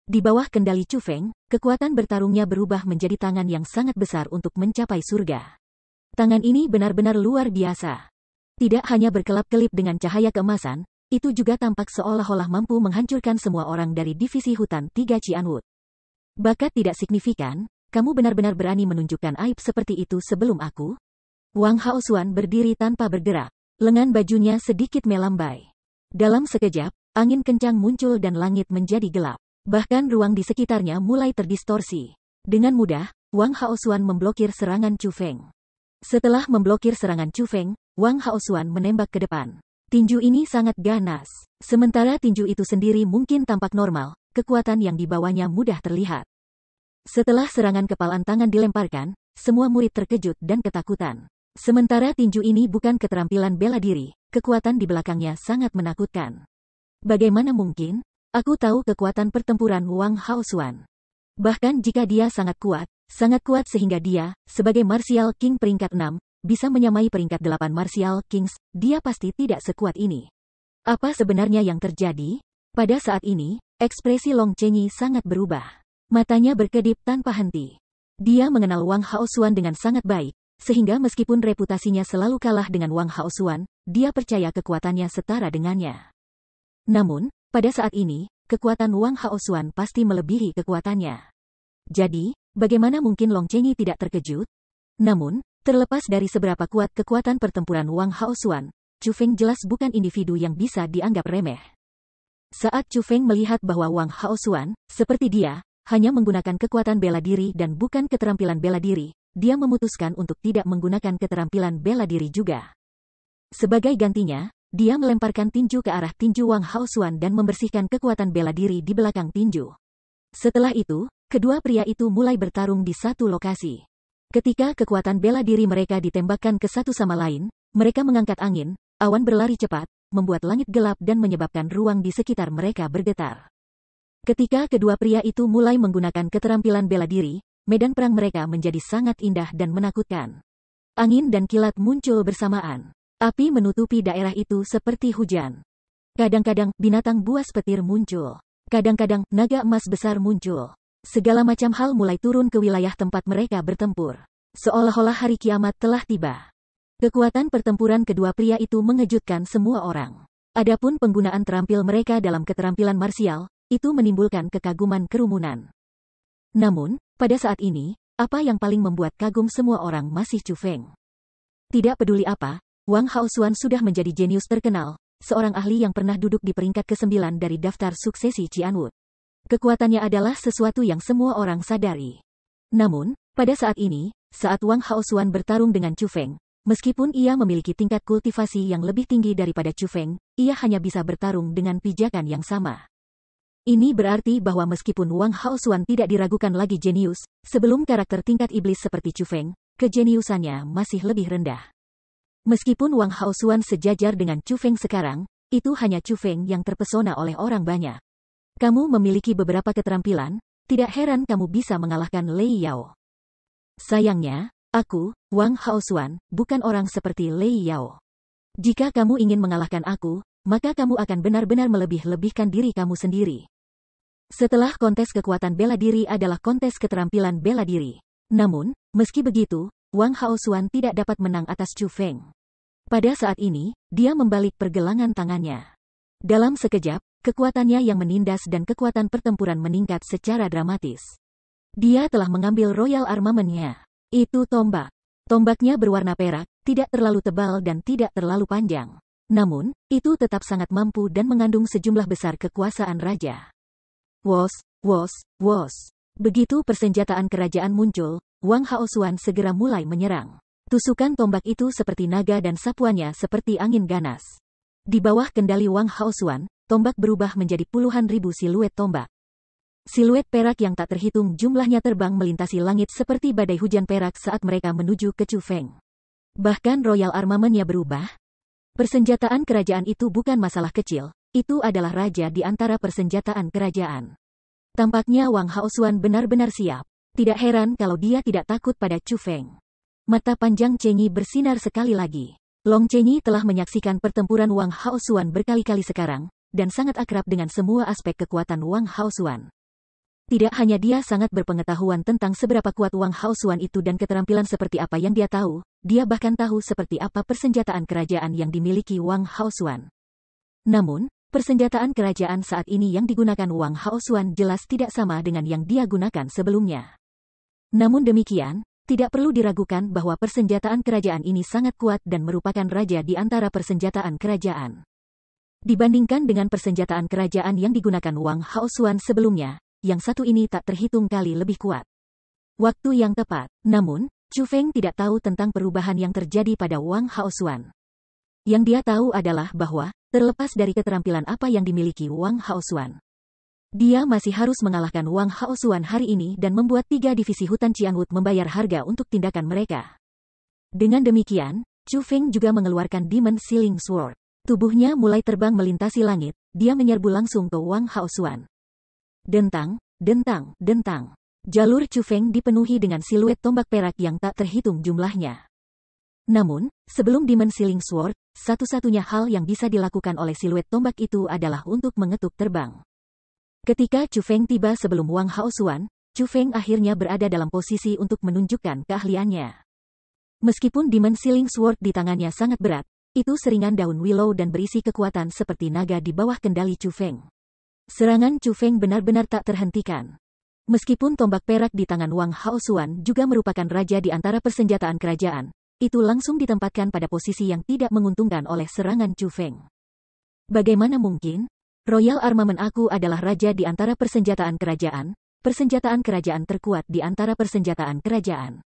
S1: Di bawah kendali Chu Feng, kekuatan bertarungnya berubah menjadi tangan yang sangat besar untuk mencapai surga. Tangan ini benar-benar luar biasa. Tidak hanya berkelap-kelip dengan cahaya keemasan, itu juga tampak seolah-olah mampu menghancurkan semua orang dari divisi hutan 3 Cianwood. Bakat tidak signifikan, kamu benar-benar berani menunjukkan aib seperti itu sebelum aku? Wang Haosuan berdiri tanpa bergerak, lengan bajunya sedikit melambai. Dalam sekejap, angin kencang muncul dan langit menjadi gelap. Bahkan ruang di sekitarnya mulai terdistorsi. Dengan mudah, Wang Haosuan memblokir serangan Chu Feng. Setelah memblokir serangan Chu Feng, Wang Haosuan menembak ke depan. Tinju ini sangat ganas. Sementara tinju itu sendiri mungkin tampak normal, kekuatan yang dibawanya mudah terlihat. Setelah serangan kepalan tangan dilemparkan, semua murid terkejut dan ketakutan. Sementara tinju ini bukan keterampilan bela diri, kekuatan di belakangnya sangat menakutkan. Bagaimana mungkin? Aku tahu kekuatan pertempuran Wang Haosuan. Bahkan jika dia sangat kuat sehingga dia, sebagai Martial King peringkat 6, bisa menyamai peringkat 8 Martial Kings, dia pasti tidak sekuat ini. Apa sebenarnya yang terjadi? Pada saat ini, ekspresi Long Chenyi sangat berubah. Matanya berkedip tanpa henti. Dia mengenal Wang Haosuan dengan sangat baik, sehingga meskipun reputasinya selalu kalah dengan Wang Haosuan, dia percaya kekuatannya setara dengannya. Namun, pada saat ini, kekuatan Wang Haosuan pasti melebihi kekuatannya. Jadi, bagaimana mungkin Long Chenyi tidak terkejut? Namun, terlepas dari seberapa kuat kekuatan pertempuran Wang Haosuan, Chu Feng jelas bukan individu yang bisa dianggap remeh. Saat Chu Feng melihat bahwa Wang Haosuan, seperti dia, hanya menggunakan kekuatan bela diri dan bukan keterampilan bela diri, dia memutuskan untuk tidak menggunakan keterampilan bela diri juga. Sebagai gantinya, dia melemparkan tinju ke arah tinju Wang Haosuan dan membersihkan kekuatan bela diri di belakang tinju. Setelah itu, kedua pria itu mulai bertarung di satu lokasi. Ketika kekuatan bela diri mereka ditembakkan ke satu sama lain, mereka mengangkat angin, awan berlari cepat, membuat langit gelap dan menyebabkan ruang di sekitar mereka bergetar. Ketika kedua pria itu mulai menggunakan keterampilan bela diri, medan perang mereka menjadi sangat indah dan menakutkan. Angin dan kilat muncul bersamaan. Api menutupi daerah itu seperti hujan. Kadang-kadang binatang buas petir muncul. Kadang-kadang naga emas besar muncul. Segala macam hal mulai turun ke wilayah tempat mereka bertempur. Seolah-olah hari kiamat telah tiba. Kekuatan pertempuran kedua pria itu mengejutkan semua orang. Adapun penggunaan terampil mereka dalam keterampilan marsial, itu menimbulkan kekaguman kerumunan. Namun, pada saat ini, apa yang paling membuat kagum semua orang masih Chu Feng. Tidak peduli apa, Wang Haosuan sudah menjadi jenius terkenal, seorang ahli yang pernah duduk di peringkat ke-9 dari daftar suksesi Cianwood. Kekuatannya adalah sesuatu yang semua orang sadari. Namun, pada saat ini, saat Wang Haosuan bertarung dengan Chu Feng, meskipun ia memiliki tingkat kultivasi yang lebih tinggi daripada Chu Feng, ia hanya bisa bertarung dengan pijakan yang sama. Ini berarti bahwa meskipun Wang Haosuan tidak diragukan lagi jenius, sebelum karakter tingkat iblis seperti Chu Feng, kejeniusannya masih lebih rendah. Meskipun Wang Haosuan sejajar dengan Chu Feng sekarang, itu hanya Chu Feng yang terpesona oleh orang banyak. Kamu memiliki beberapa keterampilan, tidak heran kamu bisa mengalahkan Lei Yao. Sayangnya, aku, Wang Haosuan, bukan orang seperti Lei Yao. Jika kamu ingin mengalahkan aku, maka kamu akan benar-benar melebih-lebihkan diri kamu sendiri. Setelah kontes kekuatan bela diri adalah kontes keterampilan bela diri. Namun, meski begitu, Wang Haosuan tidak dapat menang atas Chu Feng. Pada saat ini, dia membalik pergelangan tangannya. Dalam sekejap, kekuatannya yang menindas dan kekuatan pertempuran meningkat secara dramatis. Dia telah mengambil Royal Armament-nya. Itu tombak. Tombaknya berwarna perak, tidak terlalu tebal dan tidak terlalu panjang. Namun, itu tetap sangat mampu dan mengandung sejumlah besar kekuasaan raja. Wos, wos, wos. Begitu persenjataan kerajaan muncul, Wang Haosuan segera mulai menyerang. Tusukan tombak itu seperti naga dan sapuannya seperti angin ganas. Di bawah kendali Wang Haosuan, tombak berubah menjadi puluhan ribu siluet tombak. Siluet perak yang tak terhitung jumlahnya terbang melintasi langit seperti badai hujan perak saat mereka menuju ke Chu Feng. Bahkan Royal Armament-nya berubah. Persenjataan kerajaan itu bukan masalah kecil. Itu adalah raja di antara persenjataan kerajaan. Tampaknya Wang Haosuan benar-benar siap. Tidak heran kalau dia tidak takut pada Chu Feng. Mata panjang Cheng Yi bersinar sekali lagi. Long Cheng Yi telah menyaksikan pertempuran Wang Haosuan berkali-kali sekarang, dan sangat akrab dengan semua aspek kekuatan Wang Haosuan. Tidak hanya dia sangat berpengetahuan tentang seberapa kuat Wang Haosuan itu dan keterampilan seperti apa yang dia tahu, dia bahkan tahu seperti apa persenjataan kerajaan yang dimiliki Wang Haosuan. Namun, persenjataan kerajaan saat ini yang digunakan Wang Haosuan jelas tidak sama dengan yang dia gunakan sebelumnya. Namun demikian, tidak perlu diragukan bahwa persenjataan kerajaan ini sangat kuat dan merupakan raja di antara persenjataan kerajaan. Dibandingkan dengan persenjataan kerajaan yang digunakan Wang Haosuan sebelumnya, yang satu ini tak terhitung kali lebih kuat. Waktu yang tepat. Namun, Chu Feng tidak tahu tentang perubahan yang terjadi pada Wang Haosuan. Yang dia tahu adalah bahwa, terlepas dari keterampilan apa yang dimiliki Wang Haosuan, dia masih harus mengalahkan Wang Haosuan hari ini dan membuat 3 divisi hutan Qianwut membayar harga untuk tindakan mereka. Dengan demikian, Chu Feng juga mengeluarkan Demon Sealing Sword. Tubuhnya mulai terbang melintasi langit, dia menyerbu langsung ke Wang Haosuan. Dentang, dentang, dentang. Jalur Chu Feng dipenuhi dengan siluet tombak perak yang tak terhitung jumlahnya. Namun, sebelum Demon Sealing Sword, satu-satunya hal yang bisa dilakukan oleh siluet tombak itu adalah untuk mengetuk terbang. Ketika Chu Feng tiba sebelum Wang Haosuan, Chu Feng akhirnya berada dalam posisi untuk menunjukkan keahliannya. Meskipun Demon Sealing Sword di tangannya sangat berat, itu seringan daun willow dan berisi kekuatan seperti naga di bawah kendali Chu Feng. Serangan Chu Feng benar-benar tak terhentikan. Meskipun tombak perak di tangan Wang Haosuan juga merupakan raja di antara persenjataan kerajaan, itu langsung ditempatkan pada posisi yang tidak menguntungkan oleh serangan Chu Feng. Bagaimana mungkin? Royal Armament aku adalah raja di antara persenjataan kerajaan terkuat di antara persenjataan kerajaan.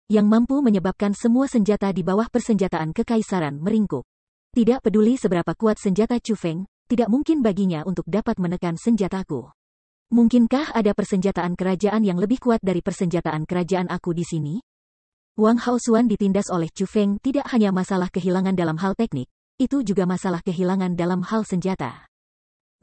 S1: Yang mampu menyebabkan semua senjata di bawah persenjataan kekaisaran meringkuk. Tidak peduli seberapa kuat senjata Chu Feng, tidak mungkin baginya untuk dapat menekan senjataku. Mungkinkah ada persenjataan kerajaan yang lebih kuat dari persenjataan kerajaan aku di sini? Wang Haosuan ditindas oleh Chu Feng tidak hanya masalah kehilangan dalam hal teknik, itu juga masalah kehilangan dalam hal senjata.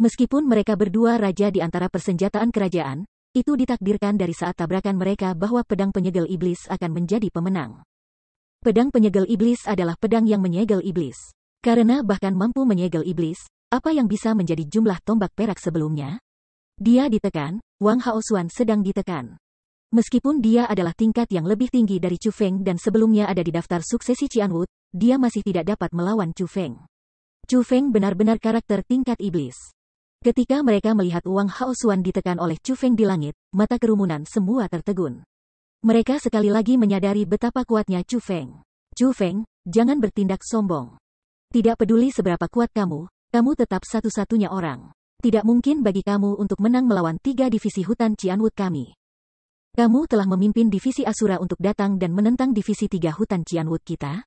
S1: Meskipun mereka berdua raja di antara persenjataan kerajaan, itu ditakdirkan dari saat tabrakan mereka bahwa pedang penyegel iblis akan menjadi pemenang. Pedang penyegel iblis adalah pedang yang menyegel iblis. Karena bahkan mampu menyegel iblis, apa yang bisa menjadi jumlah tombak perak sebelumnya? Dia ditekan, Wang Haosuan sedang ditekan. Meskipun dia adalah tingkat yang lebih tinggi dari Chu Feng dan sebelumnya ada di daftar suksesi Qianwut, dia masih tidak dapat melawan Chu Feng. Chu Feng benar-benar karakter tingkat iblis. Ketika mereka melihat Wang Haosuan ditekan oleh Chu Feng di langit, mata kerumunan semua tertegun. Mereka sekali lagi menyadari betapa kuatnya Chu Feng. Chu Feng, jangan bertindak sombong. Tidak peduli seberapa kuat kamu tetap satu-satunya orang. Tidak mungkin bagi kamu untuk menang melawan 3 divisi hutan Qianwut kami. Kamu telah memimpin divisi Asura untuk datang dan menentang divisi 3 hutan Qianwut kita.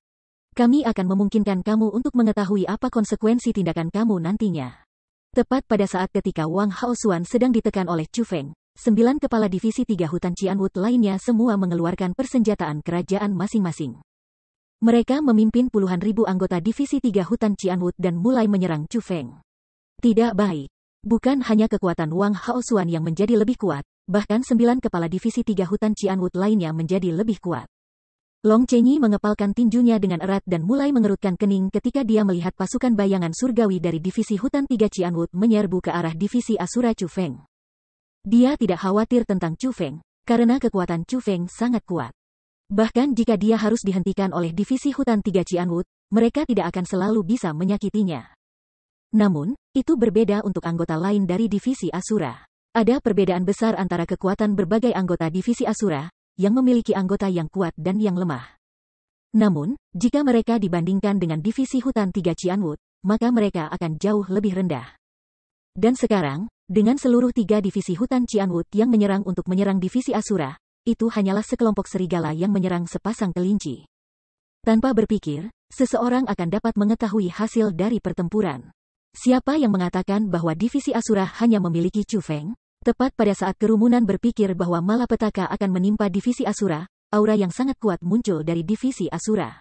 S1: Kami akan memungkinkan kamu untuk mengetahui apa konsekuensi tindakan kamu nantinya. Tepat pada saat ketika Wang Haosuan sedang ditekan oleh Chu Feng, 9 kepala divisi 3 hutan Qianwut lainnya semua mengeluarkan persenjataan kerajaan masing-masing. Mereka memimpin puluhan ribu anggota divisi 3 hutan Qianwut dan mulai menyerang Chu Feng. Tidak baik. Bukan hanya kekuatan Wang Haosuan yang menjadi lebih kuat, bahkan 9 kepala divisi 3 hutan Qianwut lainnya menjadi lebih kuat. Long Chenyi mengepalkan tinjunya dengan erat dan mulai mengerutkan kening ketika dia melihat pasukan bayangan surgawi dari divisi hutan 3 Qianwood menyerbu ke arah divisi Asura Chu Feng. Dia tidak khawatir tentang Chu Feng, karena kekuatan Chu Feng sangat kuat. Bahkan jika dia harus dihentikan oleh divisi hutan 3 Qianwood, mereka tidak akan selalu bisa menyakitinya. Namun, itu berbeda untuk anggota lain dari divisi Asura. Ada perbedaan besar antara kekuatan berbagai anggota divisi Asura, yang memiliki anggota yang kuat dan yang lemah. Namun, jika mereka dibandingkan dengan divisi hutan 3 Qianwood, maka mereka akan jauh lebih rendah. Dan sekarang, dengan seluruh 3 divisi hutan Qianwood yang menyerang untuk menyerang divisi Asura, itu hanyalah sekelompok serigala yang menyerang sepasang kelinci. Tanpa berpikir, seseorang akan dapat mengetahui hasil dari pertempuran. Siapa yang mengatakan bahwa divisi Asura hanya memiliki Chu Feng? Tepat pada saat kerumunan berpikir bahwa malapetaka akan menimpa divisi Asura, aura yang sangat kuat muncul dari divisi Asura.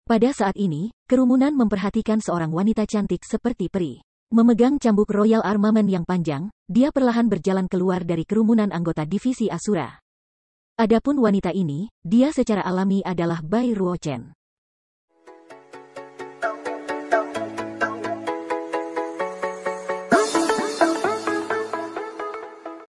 S1: Pada saat ini, kerumunan memperhatikan seorang wanita cantik seperti peri. Memegang cambuk Royal Armament yang panjang, dia perlahan berjalan keluar dari kerumunan anggota divisi Asura. Adapun wanita ini, dia secara alami adalah Bai Ruochen.